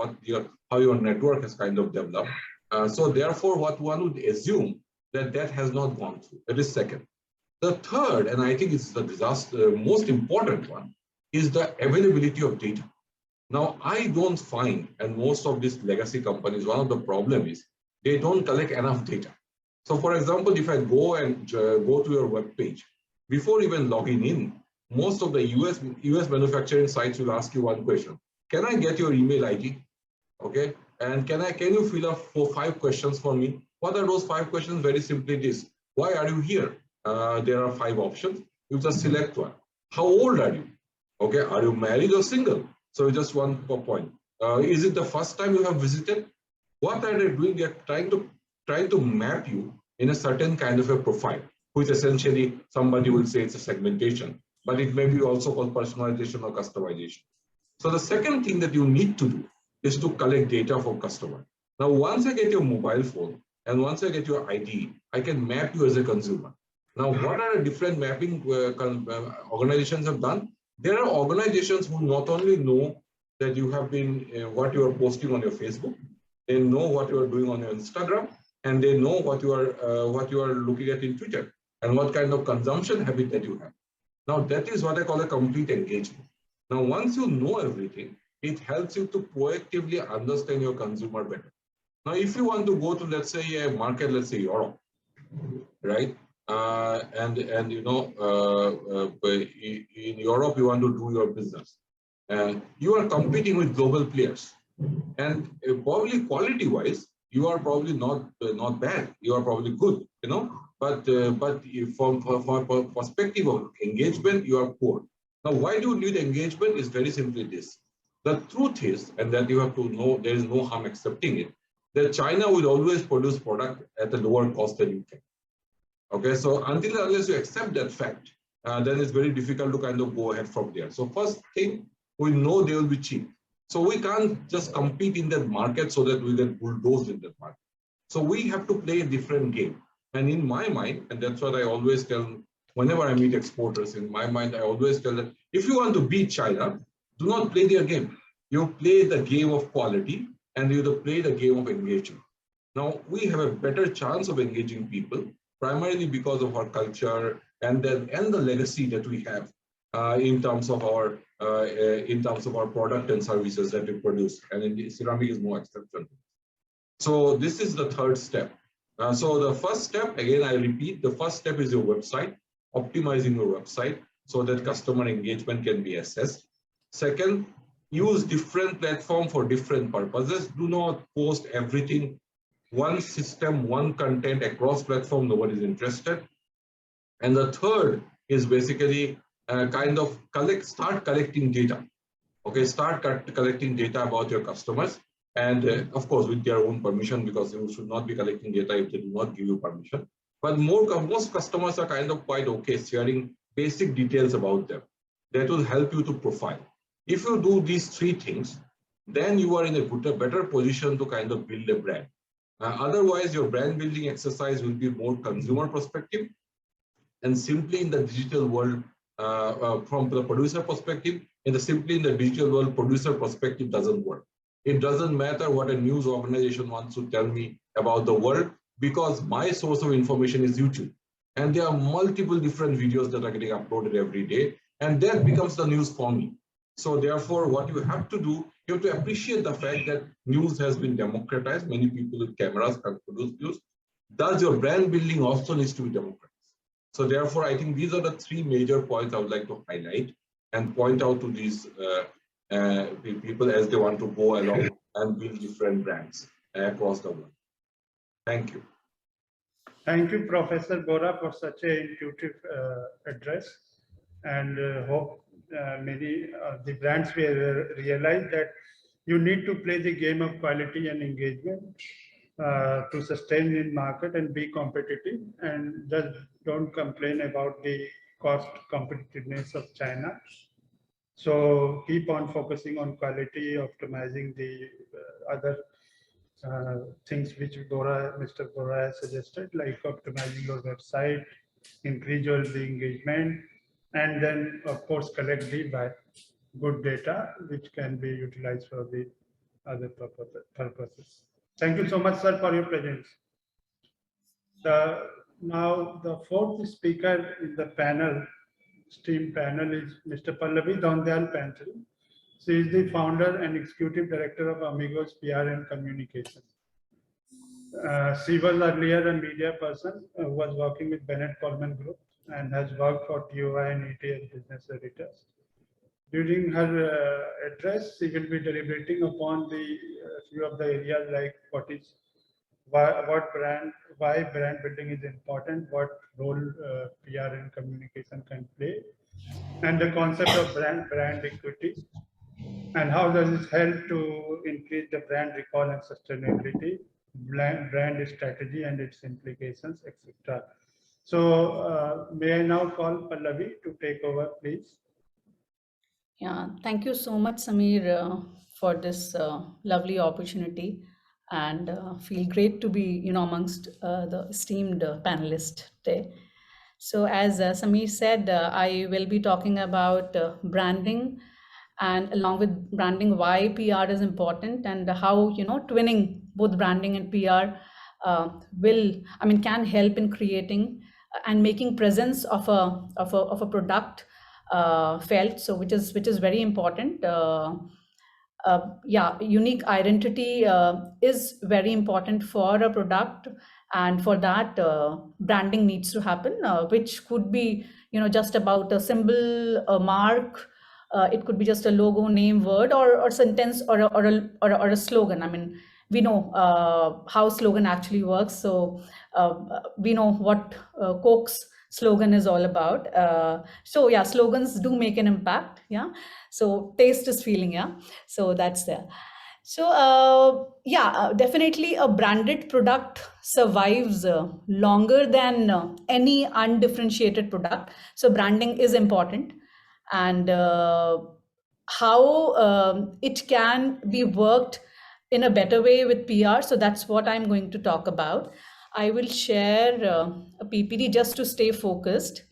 how your network has kind of developed. So therefore what one would assume that has not gone through. That is second. The third, and I think it's the most important one, is the availability of data. Now, I don't find, and most of these legacy companies, one of the problems is they don't collect enough data. So for example, if I go to your web page, before even logging in, most of the US manufacturing sites will ask you one question. Can I get your email ID? Okay. And can you fill up 5 questions for me? What are those 5 questions? Very simply this. Why are you here? There are 5 options. You just select one. How old are you? Okay, are you married or single? So just one point. Is it the first time you have visited? What are they doing? They're trying to map you in a certain kind of a profile, which essentially somebody will say it's a segmentation, but it may be also called personalization or customization. So the second thing that you need to do is to collect data from customer. Now, once I get your mobile phone and once I get your ID, I can map you as a consumer. Now, what are the different mapping organizations have done? There are organizations who not only know that you have been what you are posting on your Facebook, they know what you are doing on your Instagram, and they know what you are looking at in Twitter and what kind of consumption habit that you have. Now, that is what I call a complete engagement. Now, once you know everything, it helps you to proactively understand your consumer better. Now, if you want to go to, let's say, a market, let's say Europe, right? And in Europe, you want to do your business. You are competing with global players, and probably quality-wise, you are probably not bad. You are probably good, But from perspective of engagement, you are poor. Now, why do you need engagement? Is very simply this: the truth is, and that you have to know, there is no harm accepting it, that China will always produce product at a lower cost than you can. Okay, so unless you accept that fact, then it's very difficult to kind of go ahead from there. So first thing, we know they will be cheap. So we can't just compete in that market so that we get bulldozed in that market. So we have to play a different game. And in my mind, and that's what I always tell whenever I meet exporters, in my mind, I always tell them, if you want to beat China, do not play their game. You play the game of quality and you play the game of engagement. Now, we have a better chance of engaging people, primarily because of our culture and the legacy that we have in terms of our product and services that we produce, and in ceramic is no exception. So this is the third step. So the first step, again, I repeat, the first step is your website, optimizing your website so that customer engagement can be assessed. Second, use different platform for different purposes. Do not post everything one system, one content across platform, nobody's interested. And the third is basically start collecting data. Okay, start collecting data about your customers, and of course with their own permission, because you should not be collecting data if they do not give you permission. But most customers are kind of quite okay sharing basic details about them. That will help you to profile. If you do these three things, then you are in a better position to kind of build a brand. Otherwise, your brand building exercise will be more consumer perspective, and simply in the digital world, from the producer perspective, simply in the digital world, producer perspective doesn't work. It doesn't matter what a news organization wants to tell me about the world, because my source of information is YouTube. And there are multiple different videos that are getting uploaded every day, and that becomes the news for me. So therefore, what you have to do, you have to appreciate the fact that news has been democratized. Many people with cameras can produce news. Thus, your brand building also needs to be democratized. So therefore, I think these are the three major points I would like to highlight and point out to these people as they want to go along and build different brands across the world. Thank you. Thank you, Professor Bora, for such an intuitive address, and hope many the brands will realize that you need to play the game of quality and engagement to sustain in market and be competitive, and just don't complain about the cost competitiveness of China. So keep on focusing on quality, optimizing the other things which Mr. Bora has suggested, like optimizing your website, increase your the engagement, and then of course collect the good data which can be utilized for the other purposes. Thank you so much, sir, for your presence. Now the fourth speaker in the panel, STEAM panel, is Mr. Pallavi Dondal Pantry. She is the founder and executive director of Amigos PR and Communication. She was earlier a media person who was working with Bennett Coleman Group and has worked for TOI and ET as business editors. During her address, she will be deliberating upon the few of the areas like why brand building is important, what role PR and communication can play, and the concept of brand equity, and how does it help to increase the brand recall and sustainability, brand strategy and its implications, etc. So may I now call Pallavi to take over, please. Yeah, thank you so much, Samir, for this lovely opportunity, and feel great to be, amongst the esteemed panelists today. So, as Samir said, I will be talking about branding, and along with branding, why PR is important, and how twinning both branding and PR can help in creating and making presence of a product felt, so which is very important. yeah, unique identity is very important for a product, and for that branding needs to happen, which could be, just about a symbol, a mark. It could be just a logo, name, word, or sentence, or a slogan. I mean, we know how slogan actually works, so we know what Coke's slogan is all about. So yeah, slogans do make an impact. Yeah, so taste is feeling. Yeah, so that's there. So yeah, definitely a branded product survives longer than any undifferentiated product. So branding is important, and how it can be worked in a better way with PR. So that's what I'm going to talk about. I will share a PPT just to stay focused.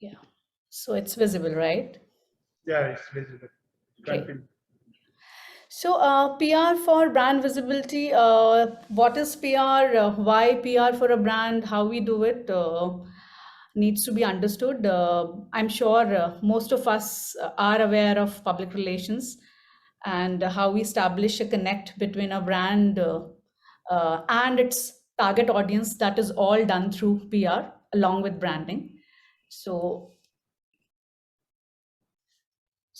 Yeah, so it's visible, right? Yeah, it's visible. Great. Continue. So PR for brand visibility. What is PR? Why PR for a brand? How we do it needs to be understood. I'm sure most of us are aware of public relations and how we establish a connect between a brand and its target audience. That is all done through PR along with branding. So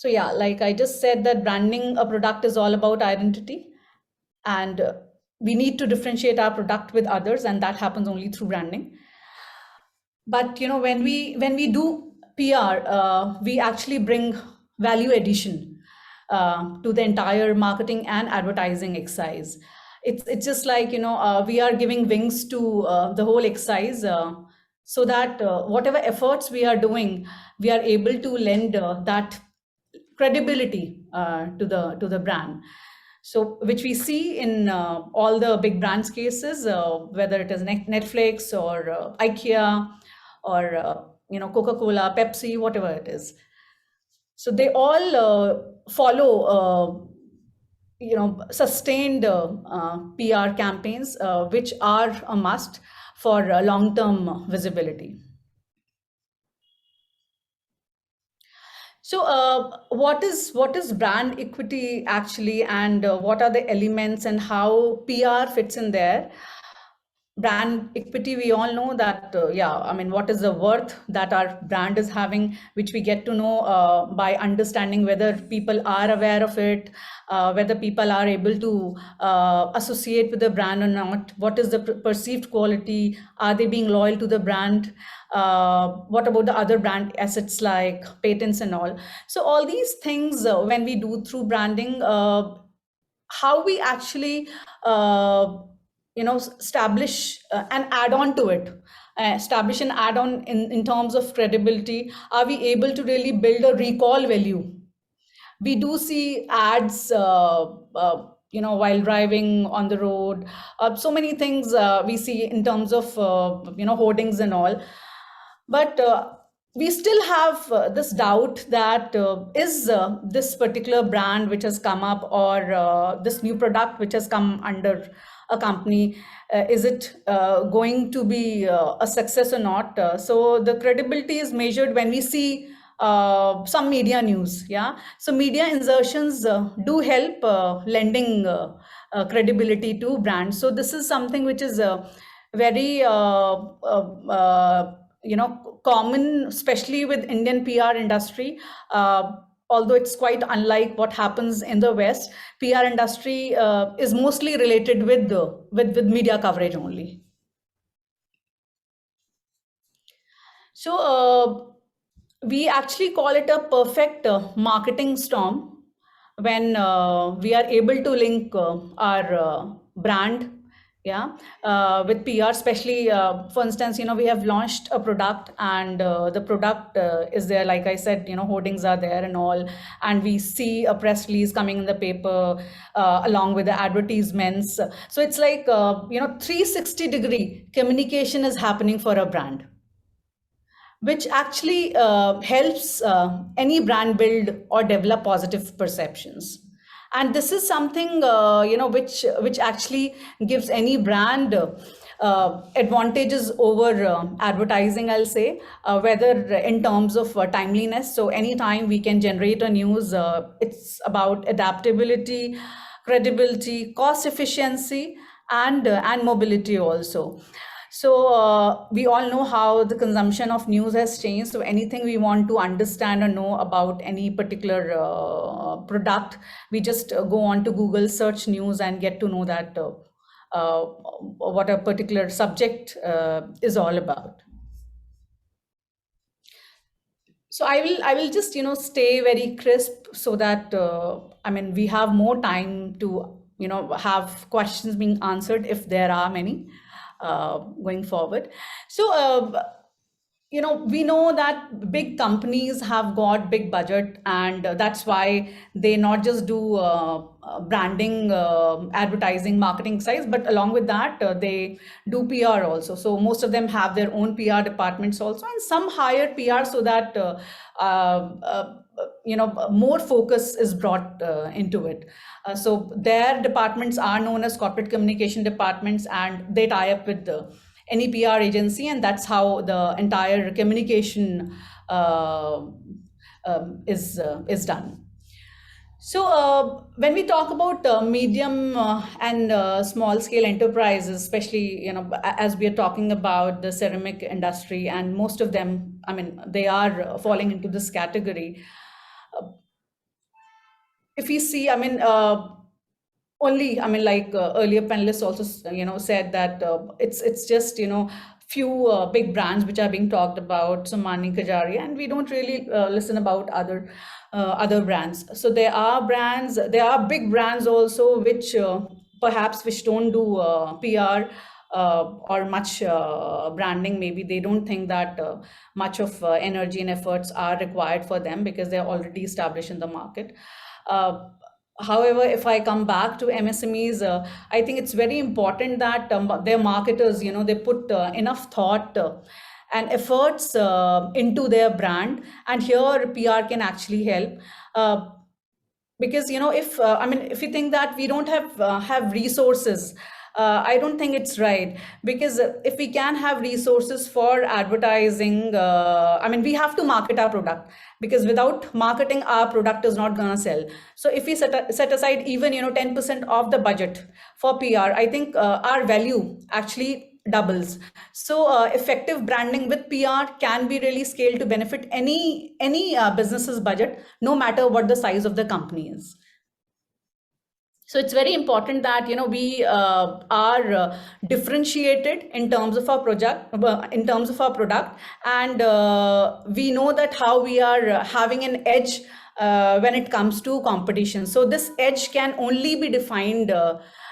yeah, like I just said, that branding a product is all about identity, and we need to differentiate our product with others, and that happens only through branding. But when we do PR, we actually bring value addition to the entire marketing and advertising exercise. It's just like, we are giving wings to the whole exercise, so that whatever efforts we are doing, we are able to lend that credibility to the brand. So which we see in all the big brands cases, whether it is Netflix or IKEA or Coca-Cola, Pepsi, whatever it is. So they all follow sustained PR campaigns, which are a must for long-term visibility. So what is brand equity actually, and what are the elements and how PR fits in there? Brand equity, we all know that, yeah, I mean, what is the worth that our brand is having, which we get to know by understanding whether people are aware of it, whether people are able to associate with the brand or not, what is the perceived quality, are they being loyal to the brand, what about the other brand assets like patents and all. So all these things, when we do through branding, how we actually establish an add-on to it, establish an add-on in terms of credibility. Are we able to really build a recall value? We do see ads while driving on the road, so many things we see in terms of hoardings and all. But we still have this doubt that is this particular brand which has come up, or this new product which has come under a company, is it going to be a success or not? So the credibility is measured when we see some media news. Yeah, so media insertions do help lending credibility to brands. So this is something which is very common, especially with Indian PR industry. Although it's quite unlike what happens in the West, PR industry is mostly related with media coverage only. So we actually call it a perfect marketing storm when we are able to link our brand, yeah, with PR. Especially, for instance, we have launched a product, and the product is there, like I said, hoardings are there and all, and we see a press release coming in the paper along with the advertisements. So it's like 360-degree communication is happening for a brand, which actually helps any brand build or develop positive perceptions. And this is something which actually gives any brand advantages over advertising, I'll say, whether in terms of timeliness. So anytime we can generate a news, it's about adaptability, credibility, cost efficiency, and mobility also. So we all know how the consumption of news has changed. So anything we want to understand or know about any particular product, we just go on to Google, search news, and get to know that what a particular subject is all about. So I will just stay very crisp so that we have more time to have questions being answered if there are many going forward. So we know that big companies have got big budget, and that's why they not just do branding, advertising, marketing exercise, but along with that they do PR also. So most of them have their own PR departments also, and some hire PR so that more focus is brought into it. So their departments are known as corporate communication departments, and they tie up with any PR agency, and that's how the entire communication is done. So when we talk about medium and small scale enterprises, especially as we are talking about the ceramic industry, and most of them, they are falling into this category. If we see, only like earlier panelists also said that it's just few big brands which are being talked about, Somani, Kajaria, and we don't really listen about other brands. So there are big brands also which perhaps which don't do PR or much branding. Maybe they don't think that much of energy and efforts are required for them because they're already established in the market. However, if I come back to MSMEs, I think it's very important that their marketers, they put enough thought and efforts into their brand, and here PR can actually help. Because if you think that we don't have resources, I don't think it's right, because if we can have resources for advertising, we have to market our product, because without marketing, our product is not going to sell. So if we set aside even 10% of the budget for PR, I think our value actually doubles. So effective branding with PR can be really scaled to benefit any business's budget, no matter what the size of the company is. So it's very important that we are differentiated in terms of our product, and we know that how we are having an edge when it comes to competition. So this edge can only be defined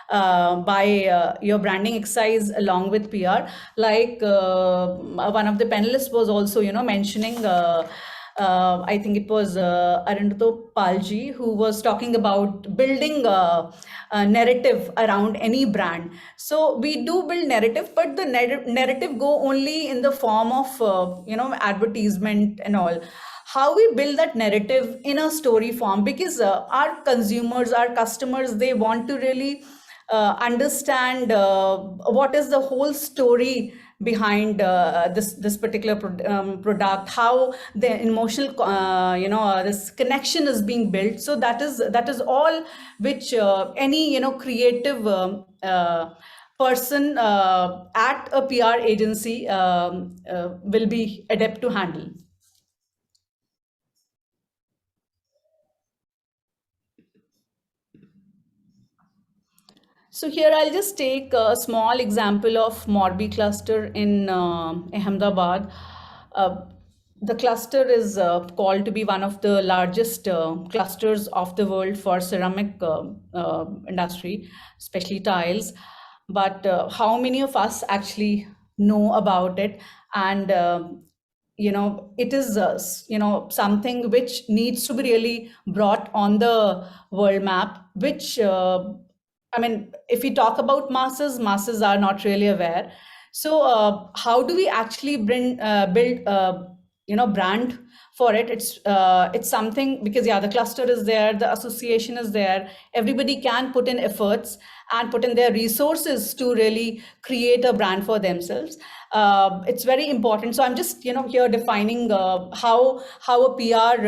by your branding exercise along with PR. Like one of the panelists was also mentioning. I think it was Arundato Palji who was talking about building a narrative around any brand. So we do build narrative, but the narrative go only in the form of advertisement and all. How we build that narrative in a story form, because our consumers, our customers, they want to really understand what is the whole story behind this particular product, how the emotional this connection is being built. So that is all which any creative person at a PR agency will be adept to handle. So here I'll just take a small example of Morbi cluster in Ahmedabad. The cluster is called to be one of the largest clusters of the world for ceramic industry, especially tiles. But how many of us actually know about it? And it is something which needs to be really brought on the world map, which if we talk about masses are not really aware. So how do we actually build brand for it. It's something, because the cluster is there, the association is there, everybody can put in efforts and put in their resources to really create a brand for themselves. It's very important. So I'm just here defining how a PR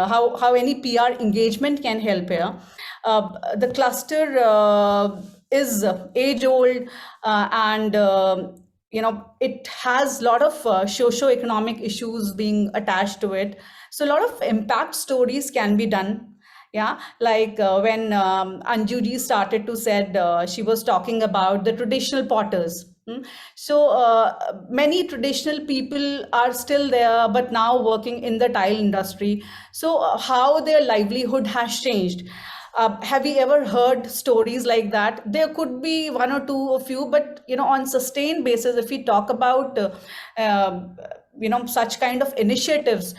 how any PR engagement can help here. The cluster is age old, and it has a lot of socio-economic issues being attached to it. So a lot of impact stories can be done. Yeah, like when Anjuji started to said, she was talking about the traditional potters. So many traditional people are still there, but now working in the tile industry. So how their livelihood has changed. Have you ever heard stories like that? There could be one or two of you, but on sustained basis, if we talk about such kind of initiatives,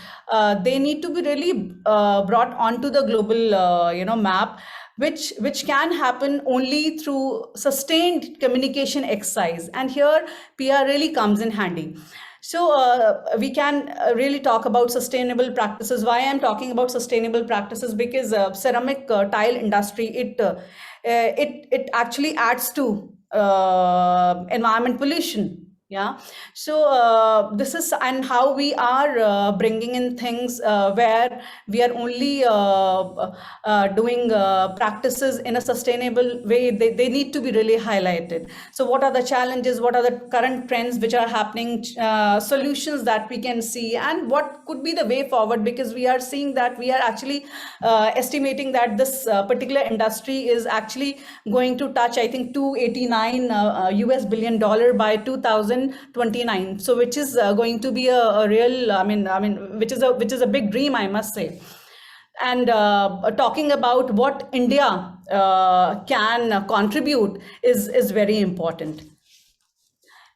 they need to be really brought onto the global map, which can happen only through sustained communication exercise. And here PR really comes in handy. So we can really talk about sustainable practices. Why I'm talking about sustainable practices? Because ceramic tile industry, it actually adds to environment pollution. Yeah. So this is, and how we are bringing in things where we are only doing practices in a sustainable way. They need to be really highlighted. So what are the challenges, what are the current trends which are happening, solutions that we can see, and what could be the way forward? Because we are seeing that we are actually estimating that this particular industry is actually going to touch, I think, $289 US billion by 2029. So which is going to be a real, which is a big dream, I must say. And talking about what India can contribute is very important.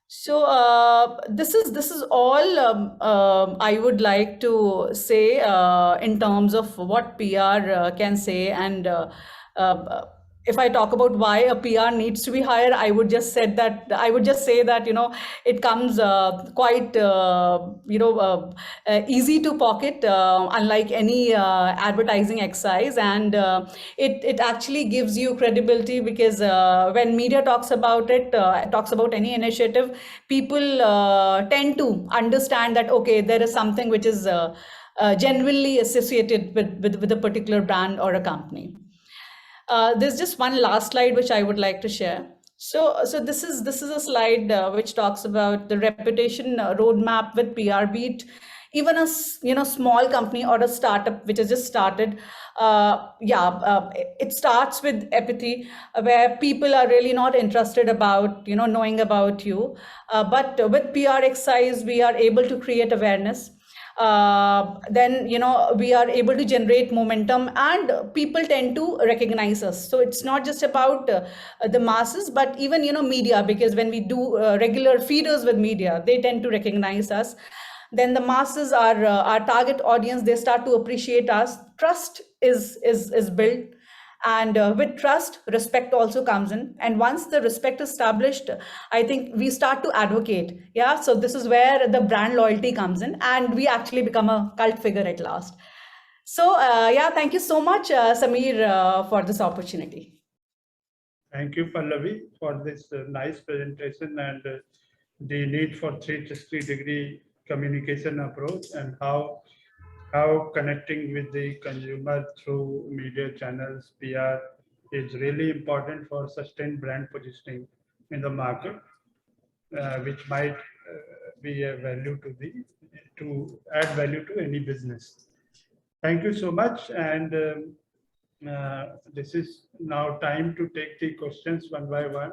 So this is all I would like to say in terms of what PR can say. And if I talk about why a PR needs to be hired, I would just say that it comes quite easy to pocket, unlike any advertising exercise. And it actually gives you credibility, because when media talks about it, talks about any initiative, people tend to understand that, okay, there is something which is genuinely associated with a particular brand or a company. There's just one last slide which I would like to share. So this is a slide which talks about the reputation roadmap with PR Beat. Even a small company or a startup which has just started, it starts with empathy, where people are really not interested about knowing about you, but with PR exercise we are able to create awareness. Then we are able to generate momentum, and people tend to recognize us. So it's not just about the masses, but even media, because when we do regular feeders with media, they tend to recognize us. Then the masses are our target audience. They start to appreciate us. Trust is built, and with trust, respect also comes in. And once the respect is established, I think we start to advocate. Yeah, so this is where the brand loyalty comes in, and we actually become a cult figure at last. So thank you so much, Samir, for this opportunity. Thank you, Pallavi, for this nice presentation and the need for 360-degree communication approach, and how connecting with the consumer through media channels, PR, is really important for sustained brand positioning in the market, which might be a value to add value to any business. Thank you so much. And this is now time to take the questions one by one.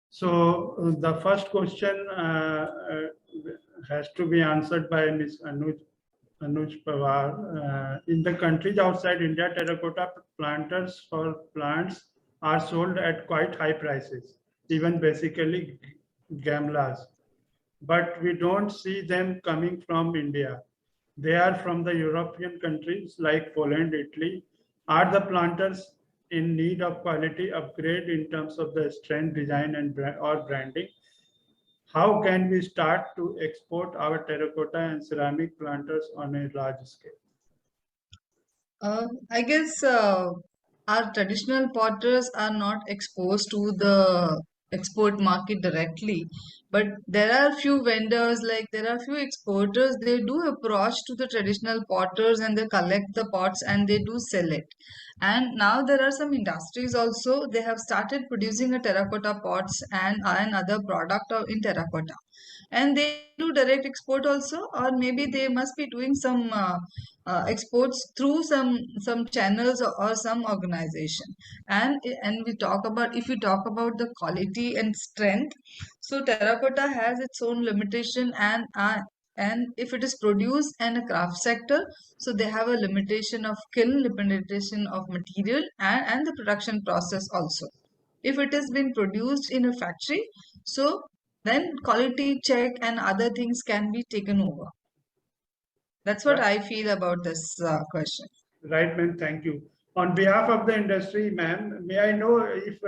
So the first question has to be answered by Ms. Anuj Pawar. In the countries outside India, terracotta planters for plants are sold at quite high prices, even basically gamlas. But we don't see them coming from India. They are from the European countries like Poland, Italy. Are the planters in need of quality upgrade in terms of the strength, design, and or branding? How can we start to export our terracotta and ceramic planters on a large scale? I guess our traditional potters are not exposed to the export market directly, but there are few vendors, like there are few exporters, they do approach to the traditional potters and they collect the pots and they do sell it. And now there are some industries also, they have started producing a terracotta pots and other product in terracotta. And they do direct export also, or maybe they must be doing some exports through some channels or some organization. And we talk about, if we talk about the quality and strength, so terracotta has its own limitation, and if it is produced in a craft sector, so they have a limitation of kiln, limitation of material, and the production process also. If it has been produced in a factory, so then quality check and other things can be taken over. That's what Right. I feel about this question. Right, ma'am. Thank you. On behalf of the industry, ma'am, may I know if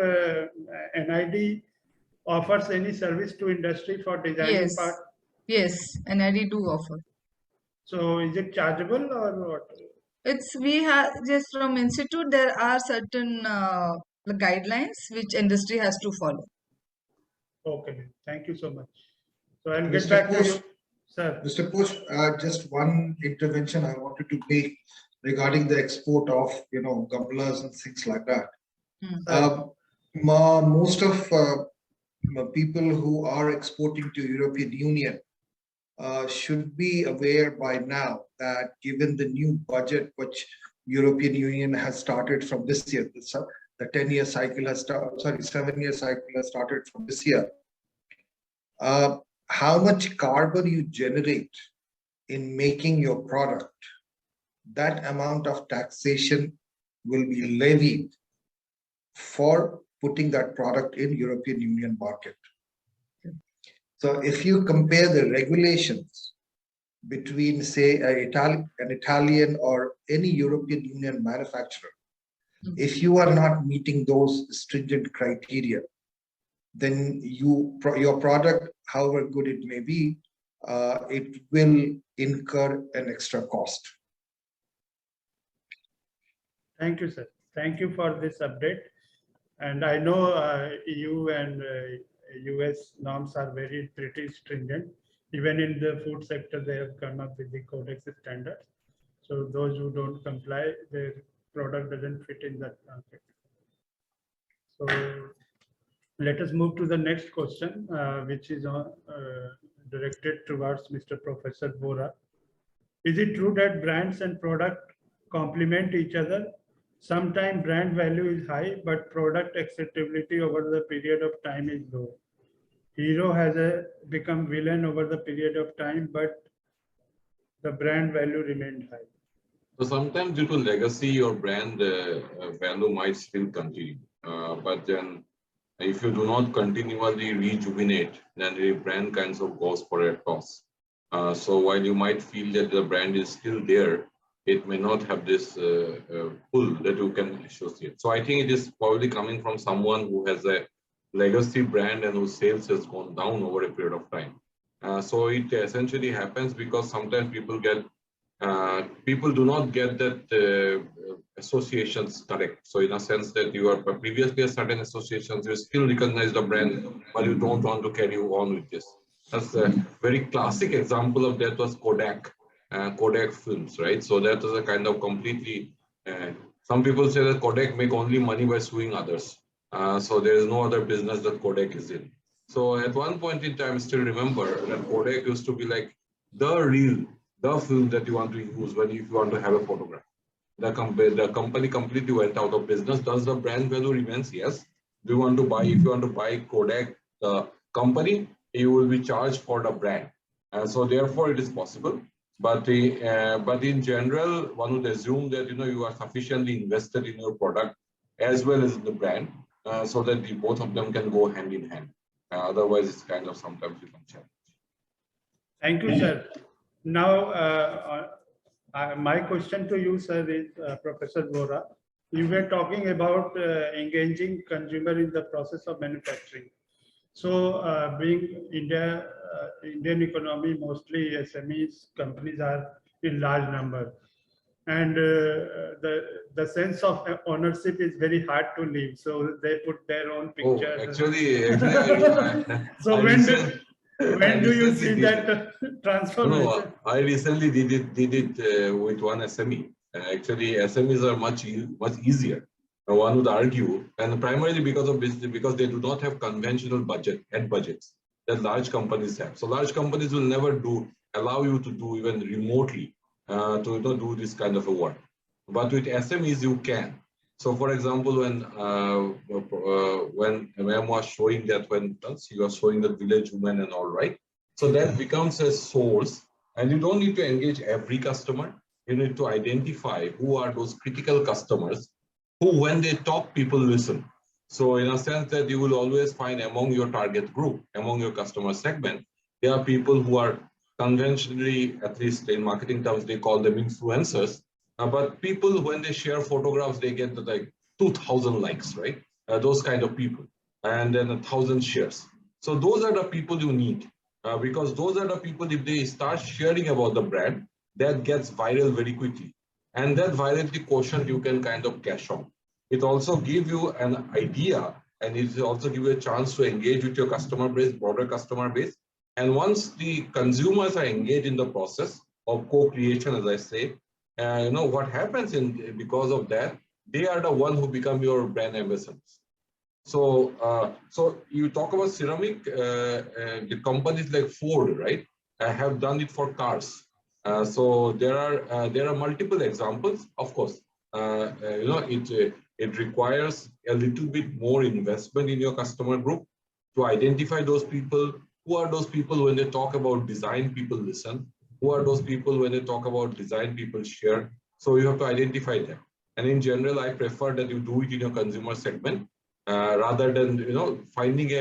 NID offers any service to industry for designing Yes, part? yes, and I do offer. So is it chargeable or what? We have just from institute there are certain guidelines which industry has to follow. Okay, ma'am. Thank you so much. So I'll get Mr. back to Push, you, sir. Mr. Push, just one intervention I wanted to make regarding the export of, gamlas and things like that. Sir. Most of people who are exporting to European Union should be aware by now that given the new budget which European Union has started from this year, the 10-year cycle has started, sorry, 7-year cycle has started from this year. How much carbon you generate in making your product, that amount of taxation will be levied for putting that product in European Union market. So if you compare the regulations between, say, an Italian or any European Union manufacturer, if you are not meeting those stringent criteria, then your product, however good it may be, it will incur an extra cost. Thank you, sir. Thank you for this update. And I know EU and US norms are pretty stringent. Even in the food sector, they have come up with the codex standards. So those who don't comply, their product doesn't fit in that market. So let us move to the next question, which is directed towards Mr. Professor Bora. Is it true that brands and product complement each other? Sometimes brand value is high, but product acceptability over the period of time is low. Hero has become villain over the period of time, but the brand value remained high. So sometimes due to legacy, your brand value might still continue. But then if you do not continually rejuvenate, then the brand kinds of goes for a toss. So while you might feel that the brand is still there, it may not have this pull that you can associate. So I think it is probably coming from someone who has a legacy brand and whose sales has gone down over a period of time. So it essentially happens because sometimes people do not get that associations correct. So in a sense that you are previously a certain associations, you still recognize the brand, but you don't want to carry on with this. That's a very classic example of that was Kodak films, right? So that was a kind of completely, some people say that Kodak make only money by suing others. So there is no other business that Kodak is in. So at one point in time, still remember that Kodak used to be like the film that you want to use if you want to have a photograph. The company completely went out of business. Does the brand value remains? Yes. If you want to buy Kodak, the company, you will be charged for the brand. So therefore it is possible. But in general, one would assume that you are sufficiently invested in your product as well as in the brand, so that both of them can go hand in hand. Otherwise, it's kind of sometimes become challenge. Thank you, sir. Now, my question to you, sir, is Professor Bora. You were talking about engaging consumer in the process of manufacturing. So being Indian economy, mostly SMEs companies are in large number, and the sense of ownership is very hard to leave. So they put their own Oh, pictures. actually, So I when do you recently see did. that No, transformation? I recently did it with one SME. Actually, SMEs are much easier. One would argue, and primarily because of business, because they do not have conventional budgets that large companies have. So large companies will never allow you to do even remotely to do this kind of a work. But with SMEs, you can. So, for example, when MM was showing that when she was showing the village women and all, right? So that becomes a source, and you don't need to engage every customer. You need to identify who are those critical customers who, when they talk, people listen. So in a sense that you will always find among your target group, among your customer segment, there are people who are conventionally, at least in marketing terms, they call them influencers. But people, when they share photographs, they get like 2,000 likes, right? Those kind of people, and then 1,000 shares. So those are the people you need. Because those are the people, if they start sharing about the brand, that gets viral very quickly. And that virality quotient you can kind of cash on. It also gives you an idea, and it also gives you a chance to engage with your customer base, broader customer base. And once the consumers are engaged in the process of co-creation, as I say, what happens because of that, they are the one who become your brand ambassadors. So you talk about ceramic, the companies like Ford, right, have done it for cars. So there are multiple examples. Of course, it requires a little bit more investment in your customer group to identify those people. Who are those people when they talk about design? People listen. Who are those people when they talk about design? People share. So you have to identify them. And in general, I prefer that you do it in your consumer segment rather than finding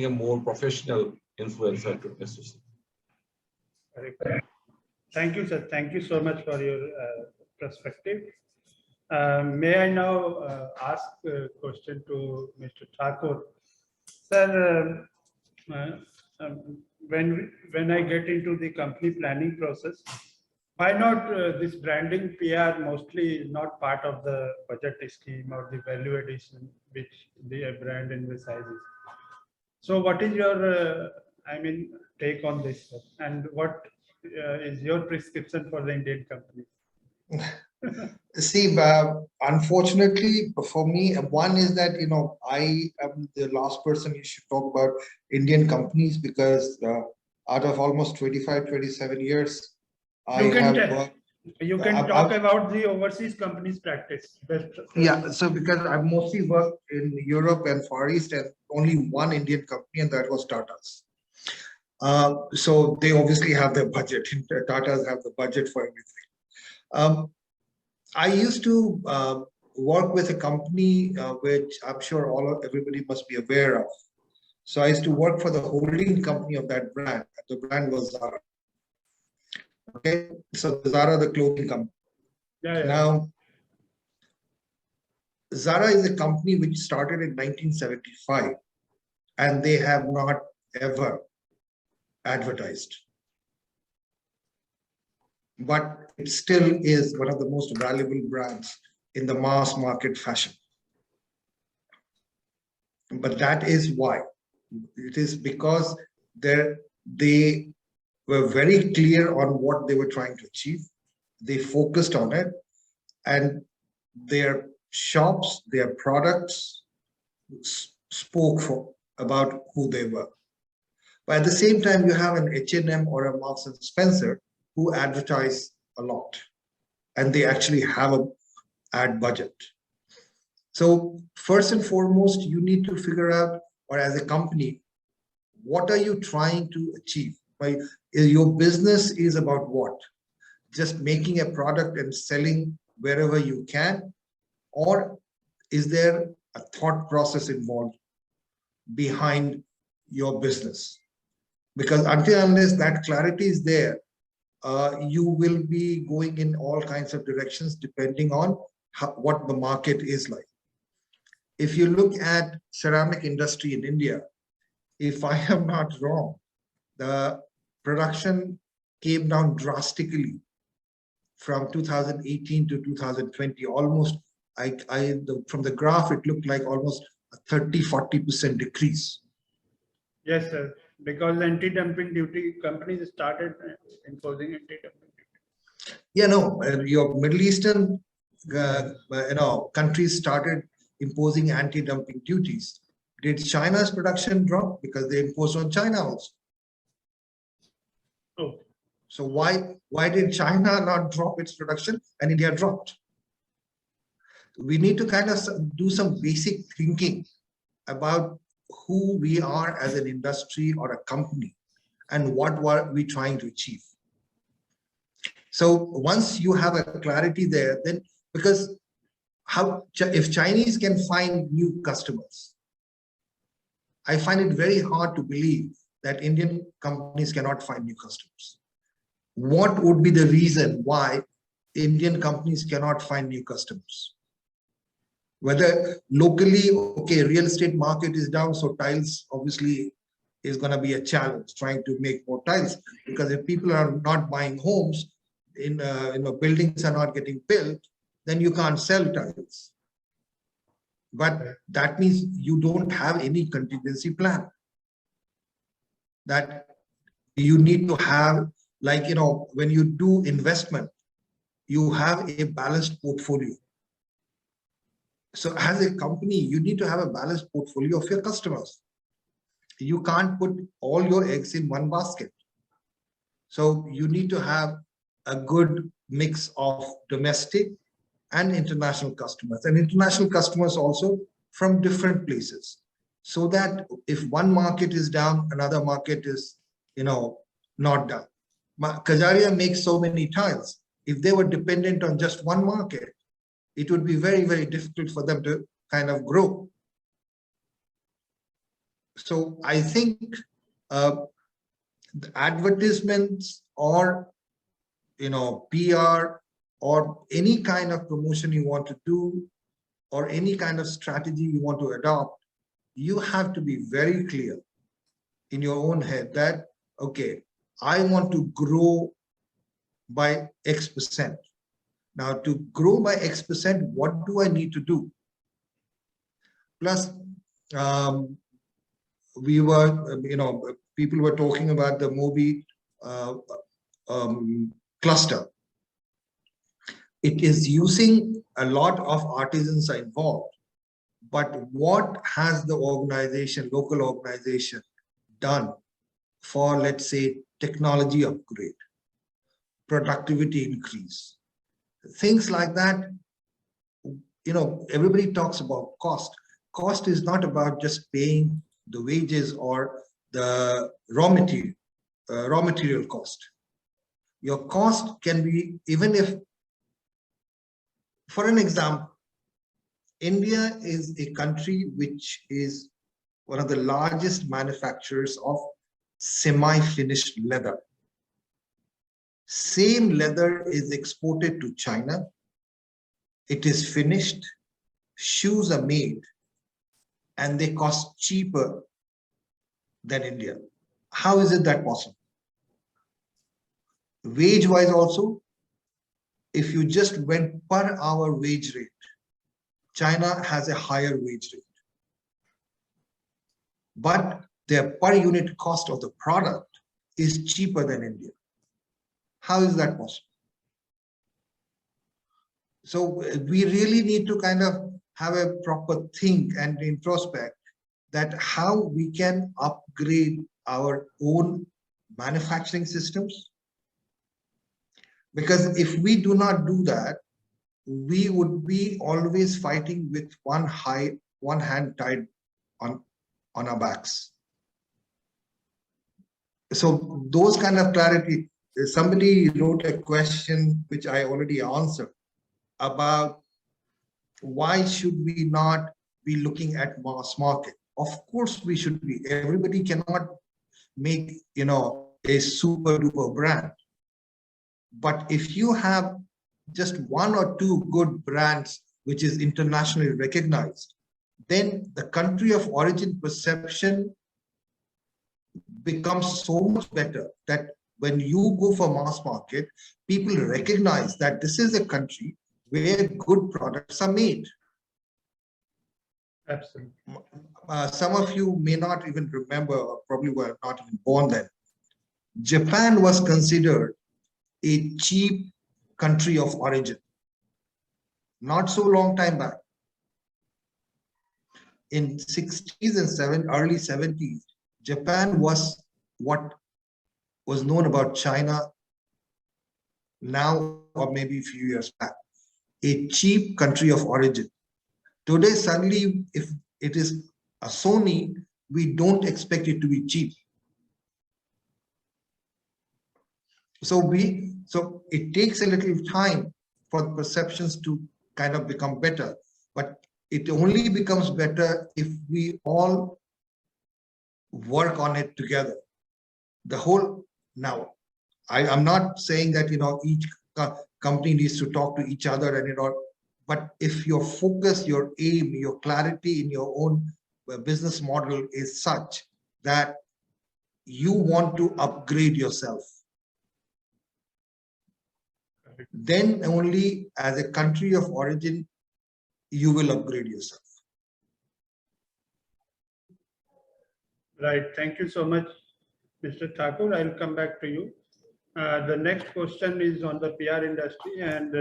a more professional influencer to associate. Correct. Thank you, sir. Thank you so much for your perspective. May I now ask a question to Mr. Thakur? Sir, when I get into the company planning process, why not this branding PR mostly is not part of the budget scheme or the value addition which the brand emphasizes? So what is your, take on this, sir? And what is your prescription for the Indian companies? See, unfortunately for me, one is that, I am the last person you should talk about Indian companies because out of almost 25, 27 years, You can I've- talk about the overseas companies practice. Yeah, so because I've mostly worked in Europe and Far East and only one Indian company, and that was Tata's. So they obviously have their budget. Tata's have the budget for everything. I used to work with a company which I'm sure everybody must be aware of. So I used to work for the holding company of that brand. The brand was Zara. Okay, so Zara, the clothing company. Yeah. Now, Zara is a company which started in 1975, and they have not ever advertised. But it still is one of the most valuable brands in the mass market fashion. But that is why. It is because they were very clear on what they were trying to achieve. They focused on it, and their shops, their products spoke about who they were. But at the same time, you have an H&M or a Marks and Spencer who advertise a lot, and they actually have an ad budget. So first and foremost, you need to figure out, or as a company, what are you trying to achieve? Right? Your business is about what? Just making a product and selling wherever you can? Or is there a thought process involved behind your business? Because until unless that clarity is there, you will be going in all kinds of directions depending on what the market is like. if you look at ceramic industry in India, if I am not wrong, the production came down drastically from 2018 to 2020. Almost, from the graph, it looked like almost a 30–40% decrease. Yes, sir. Because anti-dumping duty, companies started imposing anti-dumping duty. Yeah, no, your Middle Eastern, countries started imposing anti-dumping duties. Did China's production drop? Because they imposed on China also. Oh, So why did China not drop its production and India dropped? We need to kind of do some basic thinking about who we are as an industry or a company and what were we trying to achieve. So once you have a clarity there, then because if Chinese can find new customers, I find it very hard to believe that Indian companies cannot find new customers. What would be the reason why Indian companies cannot find new customers? Whether locally, okay, real estate market is down, so tiles obviously is going to be a challenge trying to make more tiles, because if people are not buying homes, buildings are not getting built, then you can't sell tiles. But that means you don't have any contingency plan. That you need to have, like, when you do investment, you have a balanced portfolio. So as a company, you need to have a balanced portfolio of your customers. You can't put all your eggs in one basket. So you need to have a good mix of domestic and international customers, and international customers also from different places. So that if one market is down, another market is, not down. Kajaria makes so many tiles. If they were dependent on just one market, it would be very, very difficult for them to kind of grow. So I think the advertisements or, PR or any kind of promotion you want to do or any kind of strategy you want to adopt, you have to be very clear in your own head that, okay, I want to grow by X%. Now, to grow by X%, what do I need to do? Plus, people were talking about the Mobi cluster. It is using a lot of artisans are involved, but what has the local organization done for, let's say, technology upgrade, productivity increase, things like that? Everybody talks about cost. Cost is not about just paying the wages or the raw material cost. Your cost can be, even if, for an example, India is a country which is one of the largest manufacturers of semi-finished leather. Same leather is exported to China. It is finished, shoes are made, and they cost cheaper than India. How is it that possible? Wage-wise also, if you just went per hour wage rate, China has a higher wage rate. But their per unit cost of the product is cheaper than India. How is that possible? So we really need to kind of have a proper think and introspect that how we can upgrade our own manufacturing systems. Because if we do not do that, we would be always fighting with one hand tied on our backs. So those kind of clarity. Somebody wrote a question which I already answered about why should we not be looking at mass market? Of course we should be. Everybody cannot make a super duper brand. But if you have just one or two good brands which is internationally recognized, then the country of origin perception becomes so much better that when you go for mass market, people recognize that this is a country where good products are made. Absolutely. Some of you may not even remember, or probably were not even born then. Japan was considered a cheap country of origin. Not so long time back. In 60s and early 70s, Japan was what was known about China now or maybe a few years back, a cheap country of origin. Today, suddenly, if it is a Sony, we don't expect it to be cheap. So it takes a little time for perceptions to kind of become better, but it only becomes better if we all work on it together. The whole now, I'm not saying that each company needs to talk to each other and but if your focus, your aim, your clarity in your own business model is such that you want to upgrade yourself, then only as a country of origin you will upgrade yourself. Right. Thank you so much, Mr. Thakur. I'll come back to you. The next question is on the PR industry, and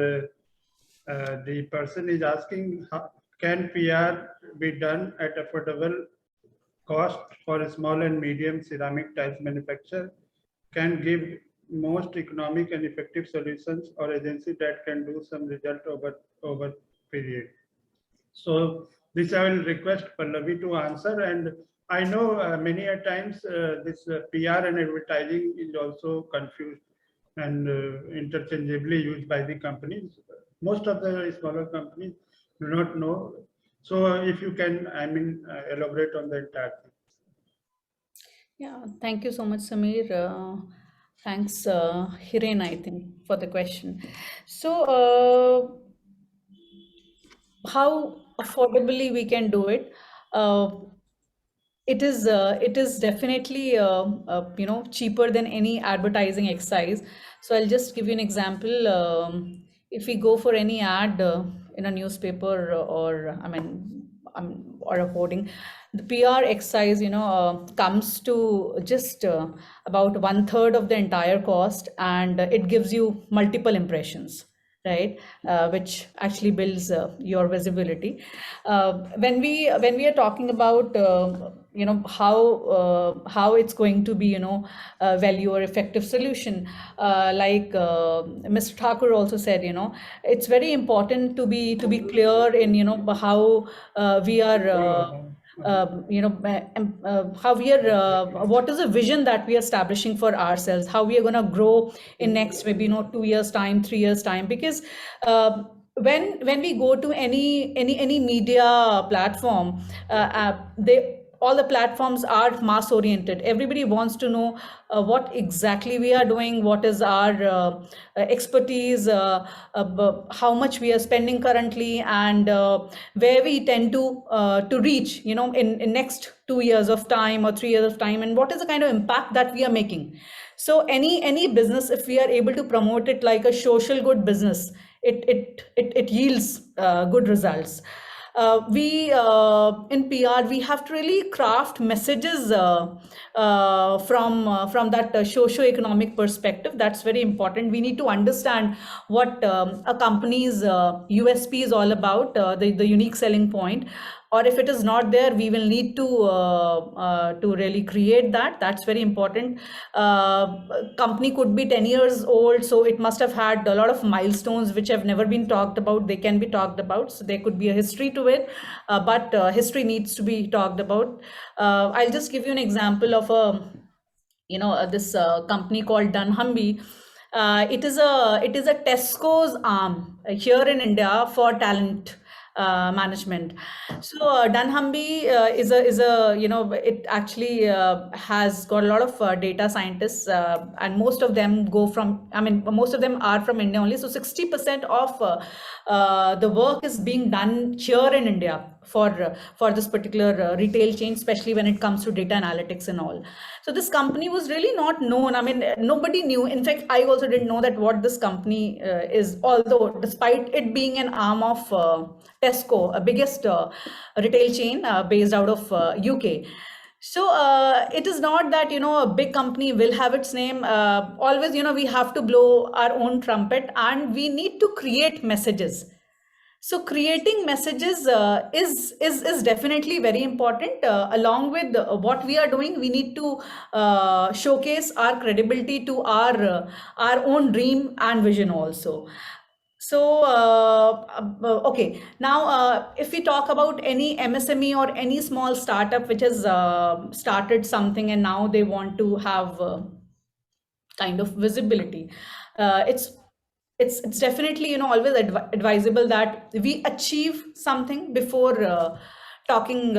the person is asking, can PR be done at affordable cost for a small and medium ceramic tiles manufacturer? Can give most economic and effective solutions or agency that can do some result over period. So this I will request Pallavi to answer, and I know many a times this PR and advertising is also confused and interchangeably used by the companies. Most of the smaller companies do not know. So if you can, elaborate on the entire thing. Yeah, thank you so much, Samir. Thanks, Hiren, I think, for the question. So, how affordably we can do it? Uh, it is definitely cheaper than any advertising exercise. So I'll just give you an example. If we go for any ad in a newspaper or or a hoarding, the PR exercise comes to just about 1/3 of the entire cost, and it gives you multiple impressions, right? Which actually builds your visibility. When we are talking about how it's going to be value or effective solution, like Mr. Thakur also said, it's very important to be clear in how we are how we are what is the vision that we are establishing for ourselves, how we are going to grow in next maybe 2 years time, 3 years time. Because when we go to any media platform, they all the platforms are mass oriented. Everybody wants to know what exactly we are doing, what is our expertise, how much we are spending currently, and where we tend to reach in next 2 years of time or 3 years of time, and what is the kind of impact that we are making. So any business, if we are able to promote it like a social good business, it yields good results. We In PR we have to really craft messages from that socio-economic perspective. That's very important. We need to understand what a company's USP is all about, the unique selling point. Or if it is not there, we will need to really create that. That's very important. Company could be 10 years old, so it must have had a lot of milestones which have never been talked about. They can be talked about, so there could be a history to it, but history needs to be talked about. I'll just give you an example of this company called Dunnhumby. It is a Tesco's arm here in India for talent management. So Dunnhumby is a it actually has got a lot of data scientists, and most of them go from, I mean, most of them are from India only. So 60% of the work is being done here in India for this particular retail chain, especially when it comes to data analytics and all. So this company was really not known. I mean, nobody knew. In fact, I also didn't know that what this company is, although despite it being an arm of Tesco, a biggest retail chain based out of UK. So it is not that, a big company will have its name. Always, we have to blow our own trumpet, and we need to create messages. So creating messages is definitely very important. Along with what we are doing, we need to showcase our credibility to our own dream and vision also. So okay, now if we talk about any MSME or any small startup which has started something and now they want to have kind of visibility, it's definitely, always advisable that we achieve something before talking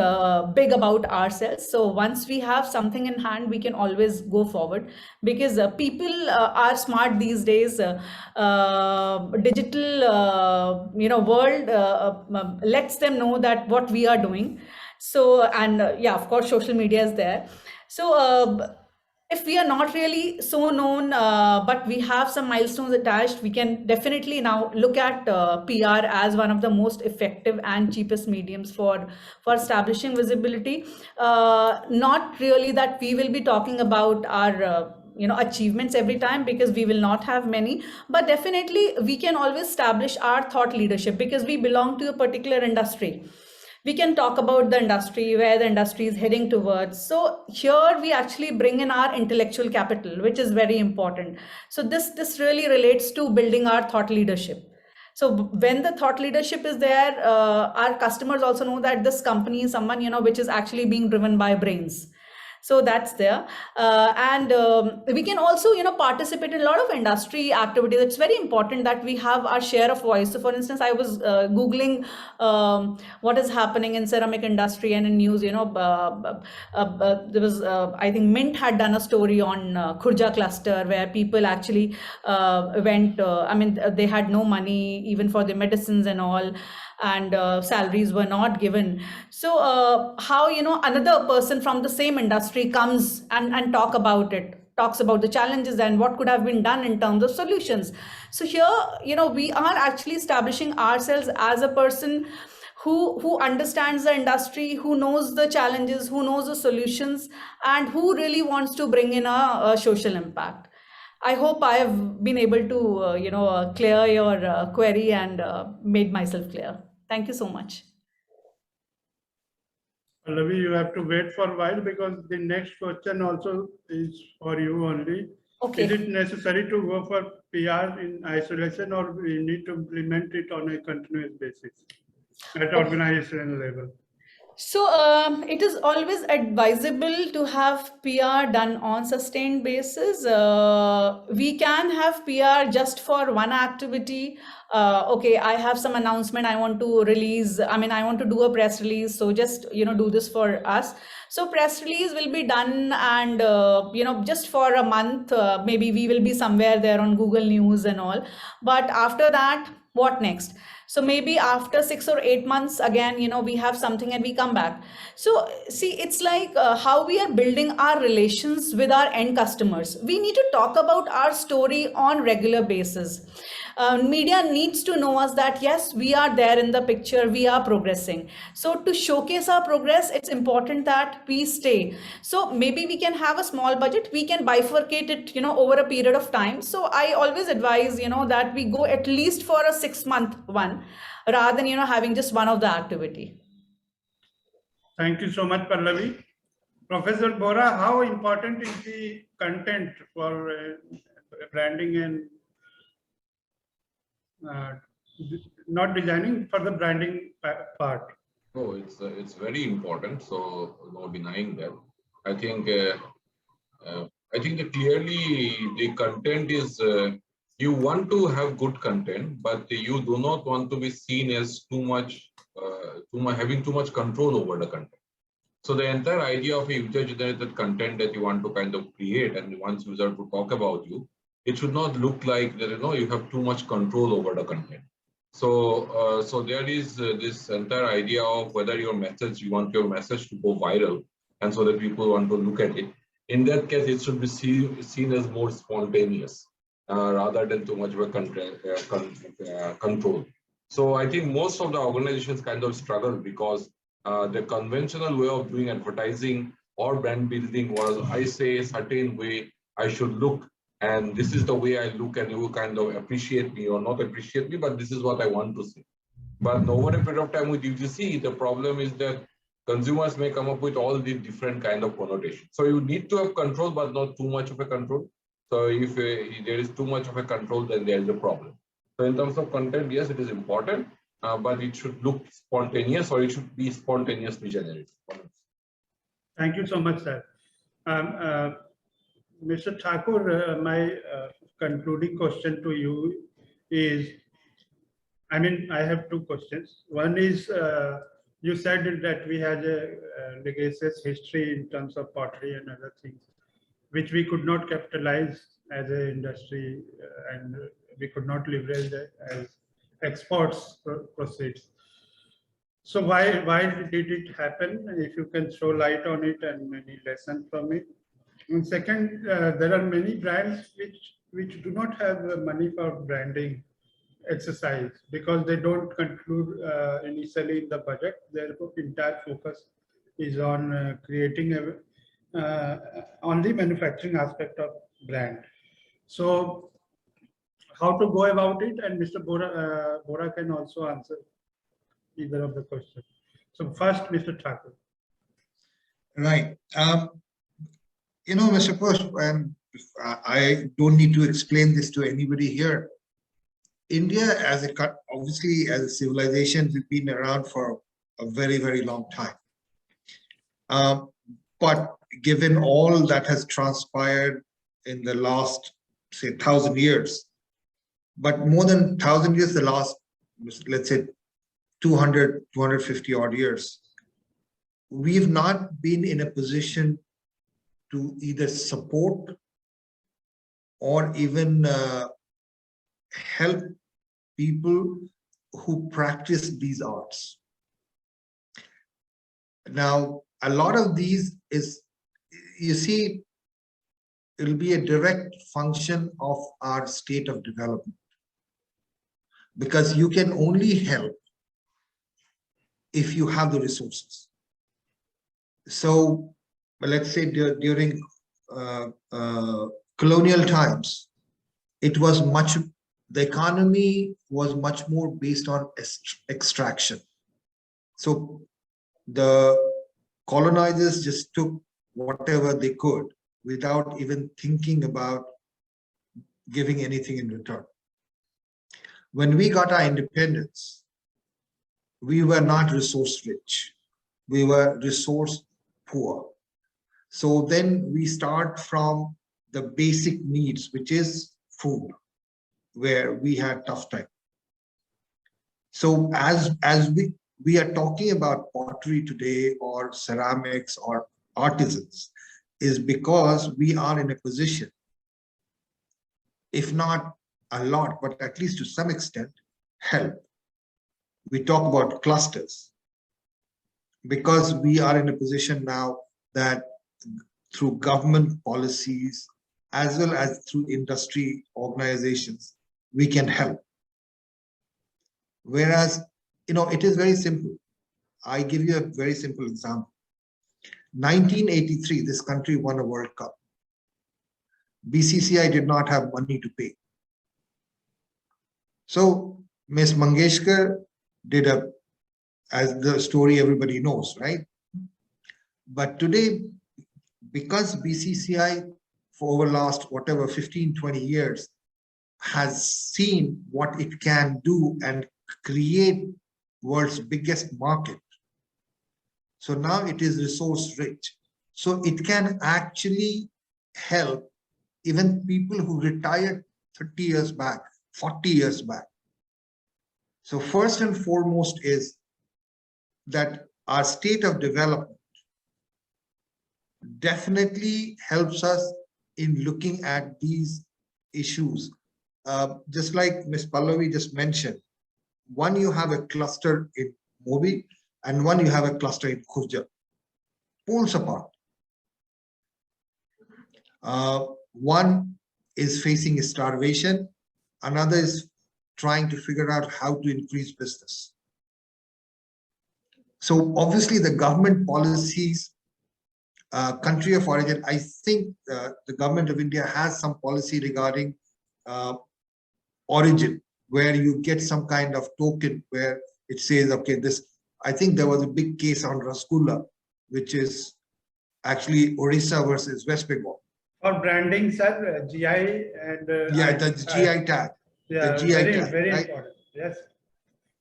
big about ourselves. So once we have something in hand, we can always go forward, because people are smart these days. Digital world lets them know that what we are doing. So, and yeah, of course social media is there. So if we are not really so known, but we have some milestones attached, we can definitely now look at PR as one of the most effective and cheapest mediums for establishing visibility. Not really that we will be talking about our achievements every time, because we will not have many, but definitely we can always establish our thought leadership, because we belong to a particular industry. We can talk about the industry, where the industry is heading towards. So here we actually bring in our intellectual capital, which is very important. So this really relates to building our thought leadership. So when the thought leadership is there, our customers also know that this company is someone, which is actually being driven by brains. So that's there. And we can also, participate in a lot of industry activities. It's very important that we have our share of voice. So for instance, I was Googling what is happening in ceramic industry and in news. There was, I think Mint had done a story on Khurja cluster, where people actually went, they had no money even for the medicines and all, and salaries were not given. So how, another person from the same industry comes and talks about the challenges and what could have been done in terms of solutions. So here, we are actually establishing ourselves as a person who understands the industry, who knows the challenges, who knows the solutions, and who really wants to bring in a social impact. I hope I have been able to, clear your query and made myself clear. Thank you so much. Pallavi, you have to wait for a while, because the next question also is for you only. Okay. Is it necessary to go for PR in isolation, or we need to implement it on a continuous basis at organizational level? So it is always advisable to have PR done on sustained basis. We can have PR just for one activity. Okay, I have some announcement I want to release. I want to do a press release. So just, do this for us. So press release will be done, and, just for a month, maybe we will be somewhere there on Google News and all. But after that, what next? So maybe after 6 or 8 months, again, we have something and we come back. So see, it's like how we are building our relations with our end customers. We need to talk about our story on regular basis. Media needs to know us that yes, we are there in the picture, we are progressing. So to showcase our progress, it's important that we stay. So maybe we can have a small budget, we can bifurcate it, over a period of time. So I always advise, that we go at least for a 6-month one, rather than, having just one of the activity. Thank you so much, Pallavi. Professor Bora, how important is the content for branding and not designing, for the branding part? Oh, it's very important. So no denying that. I think that clearly the content is you want to have good content, but you do not want to be seen as having too much control over the content. So the entire idea of a user-generated content that you want to kind of create and wants user to talk about you, it should not look like that you have too much control over the content. So there is this entire idea of whether you want your message to go viral, and so that people want to look at it. In that case, it should be seen as more spontaneous rather than too much of a control. So I think most of the organizations kind of struggle because the conventional way of doing advertising or brand building was, I say a certain way I should look, and this is the way I look, and you kind of appreciate me or not appreciate me, but this is what I want to see. But over a period of time with UGC, the problem is that consumers may come up with all the different kind of connotations. So you need to have control, but not too much of a control. So if there is too much of a control, then there is a problem. So in terms of content, yes, it is important, but it should look spontaneous, or it should be spontaneously generated. Thank you so much, sir. Mr. Thakur, my concluding question to you is, I have two questions. One is, you said that we had a legacious history in terms of pottery and other things, which we could not capitalize as an industry, and we could not leverage as exports proceeds. So why did it happen? If you can throw light on it and any lesson from it. And second, there are many brands which do not have money for branding exercise because they don't conclude initially in the budget. Their entire focus is on creating on the manufacturing aspect of brand. So how to go about it? And Mr. Bora can also answer either of the questions. So first, Mr. Thakur. Right. Mr. Post, I don't need to explain this to anybody here. India, obviously as a civilization, we've been around for a very, very long time. But given all that has transpired in the last, say, 1,000 years, but more than 1,000 years, the last, let's say, 200, 250 odd years, we've not been in a position to either support or even help people who practice these arts. Now, a lot of these is, you see, it'll be a direct function of our state of development, because you can only help if you have the resources. So let's say during colonial times, the economy was much more based on extraction. So the colonizers just took whatever they could without even thinking about giving anything in return. When we got our independence, we were not resource rich. We were resource poor. So then we start from the basic needs, which is food, where we had tough time. So as we are talking about pottery today, or ceramics, or artisans, is because we are in a position, if not a lot, but at least to some extent, help. We talk about clusters, because we are in a position now that through government policies, as well as through industry organizations, we can help. Whereas, it is very simple. I give you a very simple example. 1983, this country won a World Cup. BCCI did not have money to pay. So Ms. Mangeshkar did as the story everybody knows, right? But today, because BCCI for over last, 15, 20 years, has seen what it can do and create world's biggest market. So now it is resource rich. So it can actually help even people who retired 30 years back, 40 years back. So first and foremost is that our state of development definitely helps us in looking at these issues. Just like Ms. Pallavi just mentioned, one, you have a cluster in Mobi and one you have a cluster in Khurja, poles apart. One is facing starvation, another is trying to figure out how to increase business. So obviously the government policies, country of origin, I think the government of India has some policy regarding origin, where you get some kind of token where it says, okay, this, I think there was a big case on Rasgulla, which is actually Orissa versus West Bengal. For branding, sir, GI and Yeah, the GI tag. Yeah, the GI very, tag, very right? important. Yes.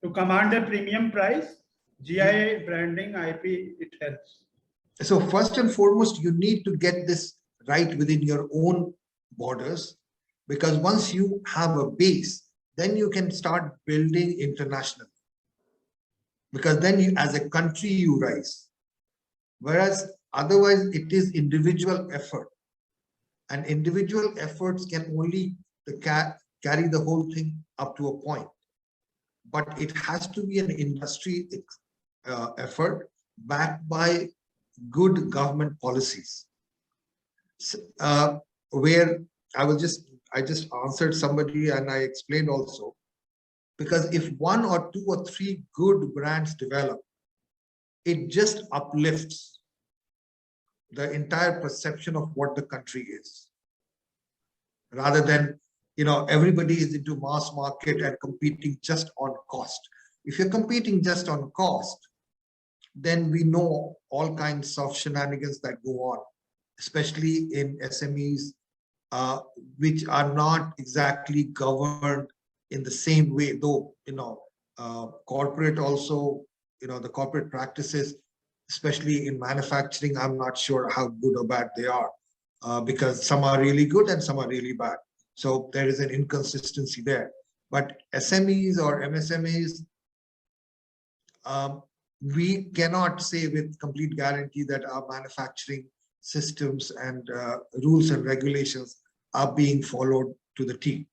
To command a premium price, GI branding IP, it helps. So first and foremost, you need to get this right within your own borders, because once you have a base, then you can start building internationally. Because then you, as a country, you rise. Whereas otherwise, it is individual effort. And individual efforts can only carry the whole thing up to a point. But it has to be an industry effort backed by good government policies. Where I just answered somebody and I explained also, because if one or two or three good brands develop, it just uplifts the entire perception of what the country is. Rather than, everybody is into mass market and competing just on cost. If you're competing just on cost, then we know all kinds of shenanigans that go on, especially in SMEs, which are not exactly governed in the same way, though, corporate also, the corporate practices, especially in manufacturing, I'm not sure how good or bad they are, because some are really good and some are really bad. So there is an inconsistency there. But SMEs or MSMEs, we cannot say with complete guarantee that our manufacturing systems and rules and regulations are being followed to the T.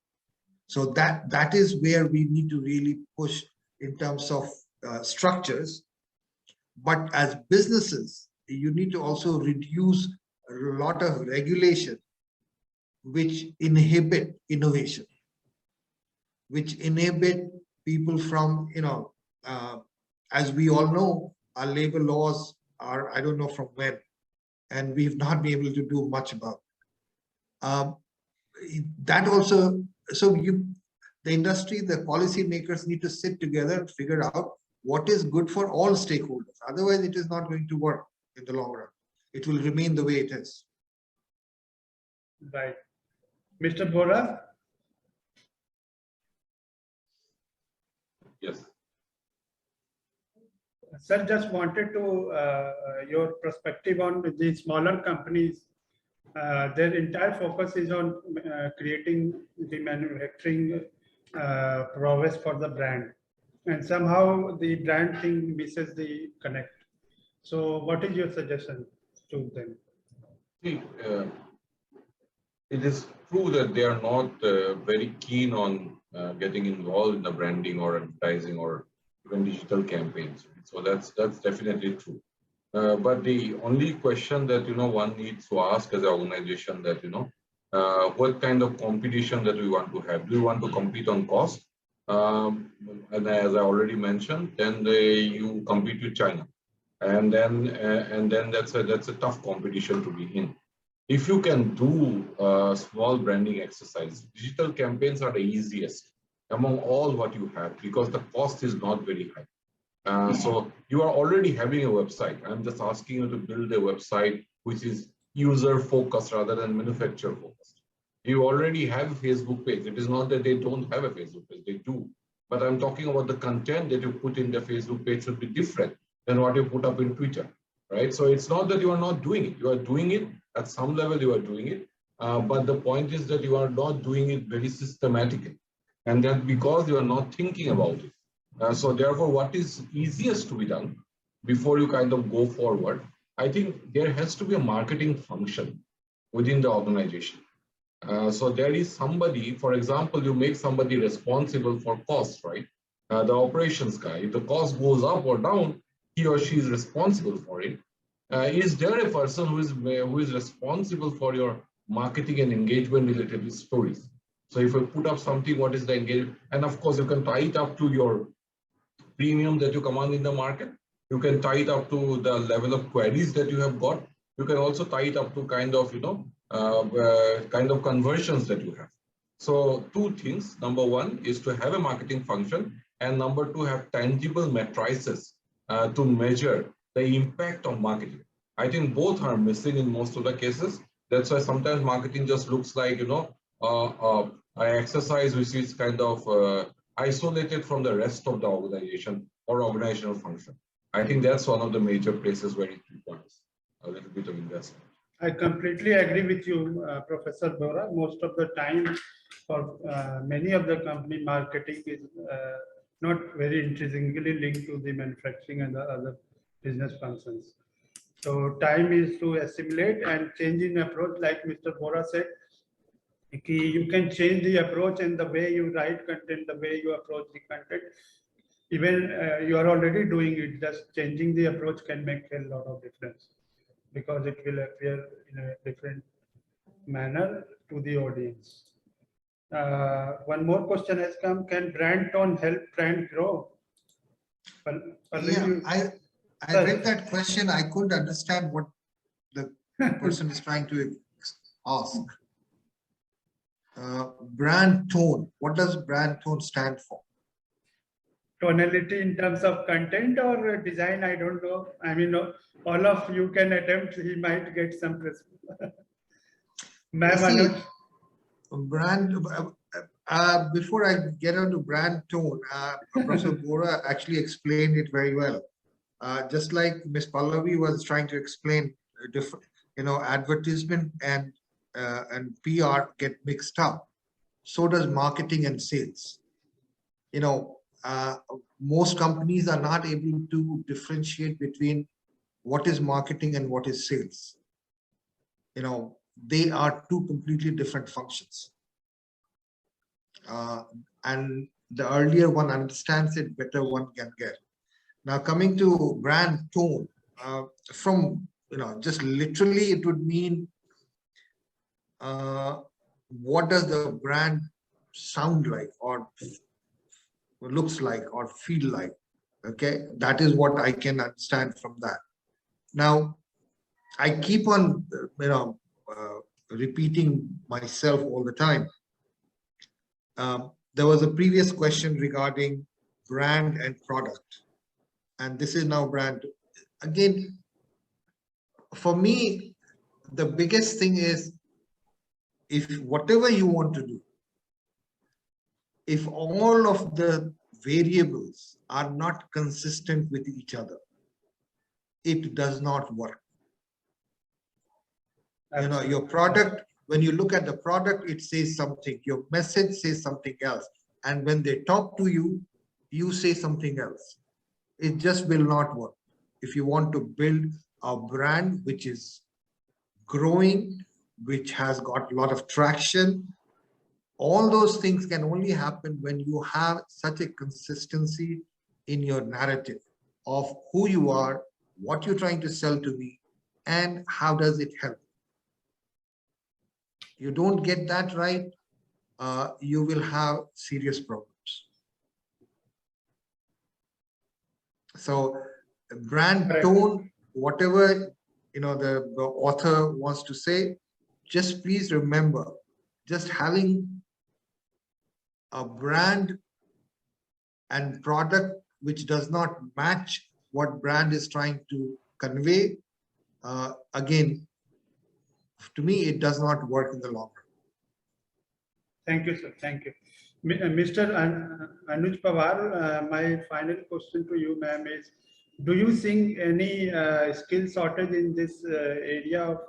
So that is where we need to really push in terms of structures. But as businesses, you need to also reduce a lot of regulation which inhibit innovation, which inhibit people from, as we all know, our labor laws are, I don't know from when, and we've not been able to do much about it. That also, so the industry, the policy makers need to sit together and figure out what is good for all stakeholders. Otherwise, it is not going to work in the long run. It will remain the way it is. Right. Mr. Bora? Yes. Sir, just wanted to your perspective on the smaller companies. Their entire focus is on creating the manufacturing prowess for the brand, and somehow the brand thing misses the connect. So, what is your suggestion to them? See, it is true that they are not very keen on getting involved in the branding or advertising or even digital campaigns. So that's definitely true. But the only question that one needs to ask as an organization that what kind of competition that we want to have. Do we want to compete on cost? And as I already mentioned, then you compete with China, and then that's a tough competition to be in. If you can do a small branding exercise, digital campaigns are the easiest among all what you have because the cost is not very high. So you are already having a website. I'm just asking you to build a website which is user focused rather than manufacturer focused. You already have a Facebook page. It is not that they don't have a Facebook page, they do. But I'm talking about the content that you put in the Facebook page should be different than what you put up in Twitter, right? So it's not that you are not doing it. You are doing it at some level. You are doing it. but the point is that you are not doing it very systematically. And that because you are not thinking about it. So therefore, what is easiest to be done before you kind of go forward, I think there has to be a marketing function within the organization. So there is somebody, for example, you make somebody responsible for cost, right? The operations guy, if the cost goes up or down, he or she is responsible for it. Is there a person who is responsible for your marketing and engagement related stories? So if you put up something, what is the engagement? And of course, you can tie it up to your premium that you command in the market. You can tie it up to the level of queries that you have got. You can also tie it up to kind of, kind of conversions that you have. So two things. Number one is to have a marketing function, and number two, have tangible matrices to measure the impact of marketing. I think both are missing in most of the cases. That's why sometimes marketing just looks like, an exercise which is kind of isolated from the rest of the organization or organizational function. I think that's one of the major places where it requires a little bit of investment. I completely agree with you, Professor Bora. Most of the time, for many of the company, marketing is not very intrinsically linked to the manufacturing and the other business functions. So time is to assimilate and change in approach, like Mr. Bora said. You can change the approach and the way you write content, the way you approach the content. Even you are already doing it, just changing the approach can make a lot of difference, because it will appear in a different manner to the audience. One more question has come: can brand tone help brand grow? Yeah, I read that question. I couldn't understand what the person is trying to ask. Brand tone. What does brand tone stand for? Tonality in terms of content or design, I don't know. I mean, all of you can attempt. He might get some. Ma'am, brand. Before I get on to brand tone, Professor Bora actually explained it very well. Just like Ms. Pallavi was trying to explain, different, advertisement and PR get mixed up. So does marketing and sales. Most companies are not able to differentiate between what is marketing and what is sales. They are two completely different functions. And the earlier one understands it, better one can get. Now coming to brand tone, from just literally it would mean what does the brand sound like or looks like or feel like. Okay, that is what I can understand from that. Now I keep on repeating myself all the time. There was a previous question regarding brand and product, and this is now brand. Again, for me, the biggest thing is, if whatever you want to do, if all of the variables are not consistent with each other, it does not work. Your product, when you look at the product, it says something, your message says something else, and when they talk to you, you say something else. It just will not work. If you want to build a brand which is growing, which has got a lot of traction, all those things can only happen when you have such a consistency in your narrative of who you are, what you're trying to sell to me, and how does it help. You don't get that right, you will have serious problems. So brand tone, whatever the author wants to say, just please remember, just having a brand and product which does not match what brand is trying to convey, again, to me, it does not work in the long run. Thank you, sir. Thank you. Mr. Anuj Pawar, my final question to you, ma'am, is, do you see any skill shortage in this area of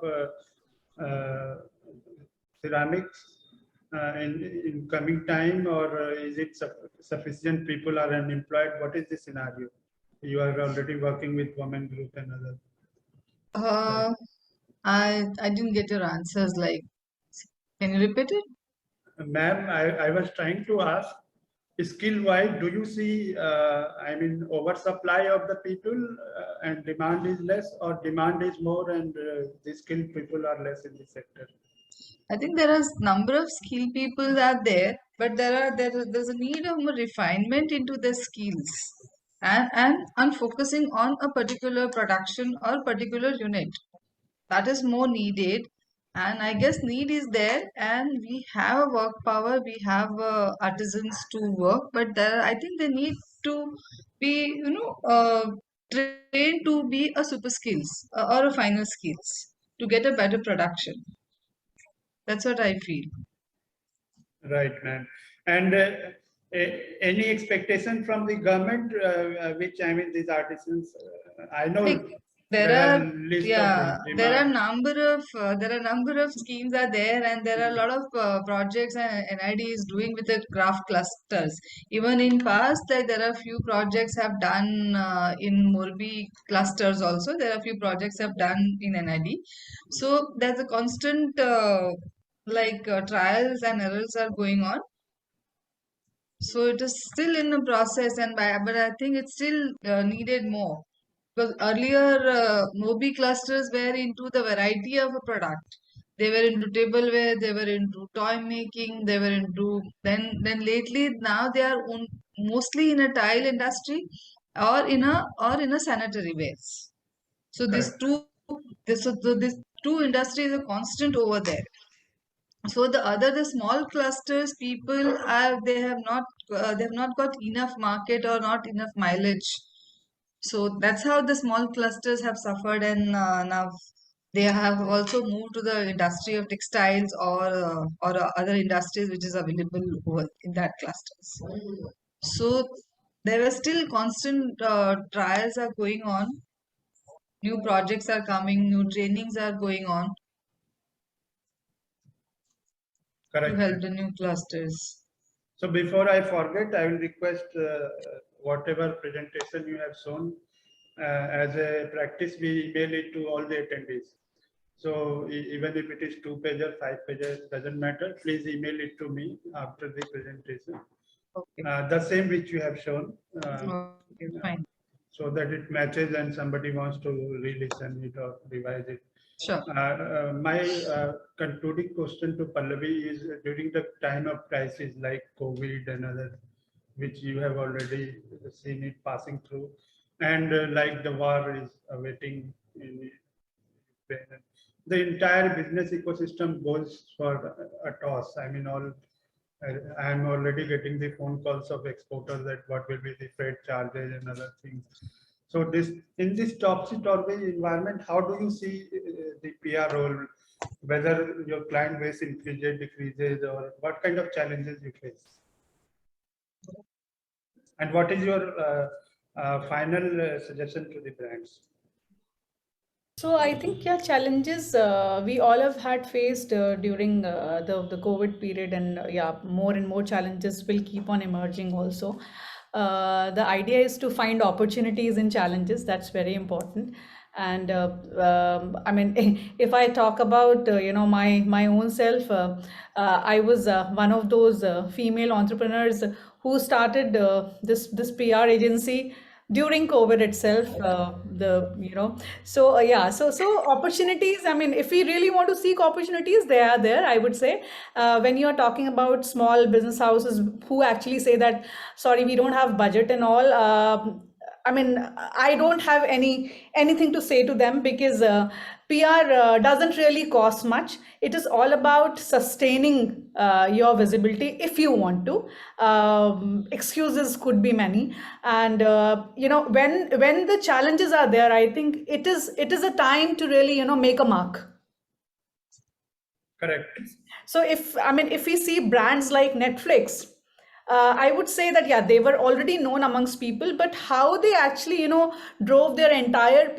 ceramics in coming time, or is it sufficient people are unemployed? What is the scenario? You are already working with women group and other. Uh, I didn't get your answers. Like, can you repeat it? Ma'am, I was trying to ask, skill-wise, do you see, I mean, oversupply of the people and demand is less, or demand is more and the skilled people are less in the sector? I think there are number of skilled people are there, but there's a need of more refinement into the skills, and focusing on a particular production or particular unit. That is more needed, and I guess need is there, and we have a work power, we have artisans to work, but there I think they need to be trained to be a super skills or a final skills to get a better production. That's what I feel. Right, ma'am. And any expectation from the government, which I mean, these artisans, I know Like there there are are, list of yeah, demand. there are number of schemes are there, and there are a lot of projects and NID is doing with the craft clusters. Even in past, like there are few projects have done in Morbi clusters also. There are few projects have done in NID. So there's a constant trials and errors are going on. So it is still in the process, but I think it's still needed more. Because earlier, Mobi clusters were into the variety of a product. They were into tableware, they were into toy making, they were into then lately now they are mostly in a tile industry or in a sanitary wares. So these Correct. two this two industries are constant over there. So the small clusters people are they have not got enough market or not enough mileage. So that's how the small clusters have suffered, and now they have also moved to the industry of textiles or other industries which is available over in that clusters. So there were still constant trials are going on, new projects are coming, new trainings are going on to Correct, help ma'am. the new clusters. So before I forget, I will request whatever presentation you have shown, as a practice, we email it to all the attendees. So even if it is 2 pages, 5 pages, doesn't matter. Please email it to me after the presentation. Okay. The same which you have shown, Okay, fine. so that it matches and somebody wants to re-listen it or revise it. Sure. My concluding question to Pallavi is, during the time of crisis like COVID and other, which you have already seen it passing through, and like the war is awaiting in Ukraine, the entire business ecosystem goes for a toss. I mean, I'm already getting the phone calls of exporters that what will be the freight charges and other things. So in this topsy-turvy environment, how do you see the PR role, whether your client base increases, decreases, or what kind of challenges you face? And what is your final suggestion to the brands? So I think, yeah, challenges we all have had faced during the COVID period, and yeah, more and more challenges will keep on emerging also. The idea is to find opportunities in challenges. That's very important. And I mean, if I talk about my own self, I was one of those female entrepreneurs who started this PR agency during COVID itself. So opportunities, I mean, if we really want to seek opportunities, they are there, I would say. When you are talking about small business houses who actually say that, sorry, we don't have budget and all, I mean, I don't have anything to say to them, because PR doesn't really cost much. It is all about sustaining your visibility if you want to. Excuses could be many, and when the challenges are there, I think it is a time to really make a mark. Correct. So if we see brands like Netflix, I would say that, yeah, they were already known amongst people, but how they actually, drove their entire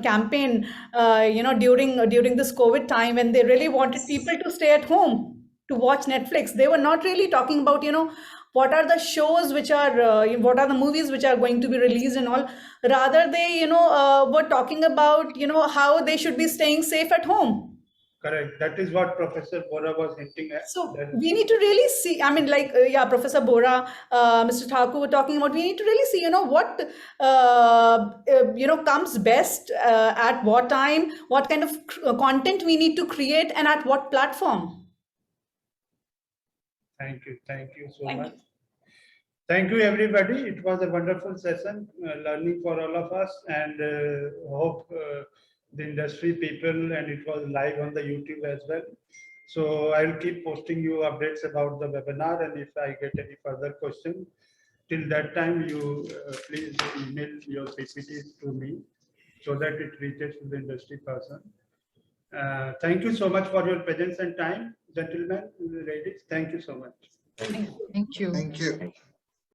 campaign, during this COVID time, when they really wanted people to stay at home to watch Netflix. They were not really talking about, what are the shows which are, what are the movies which are going to be released and all. Rather, they, were talking about, how they should be staying safe at home. Correct. That is what Professor Bora was hinting at. So That we need to really see, I mean, like, yeah, Professor Bora, Mr. Thakur were talking about, we need to really see, what, comes best at what time, what kind of content we need to create, and at what platform. Thank you. Thank you so Thank much. you. Thank you, everybody. It was a wonderful session, learning for all of us, and hope the industry people, and it was live on the YouTube as well. So I'll keep posting you updates about the webinar, and if I get any further questions, till that time, you please email your PPTs to me so that it reaches to the industry person. Thank you so much for your presence and time, gentlemen, ladies. Thank you so much. Thank you. Thank you. Thank you.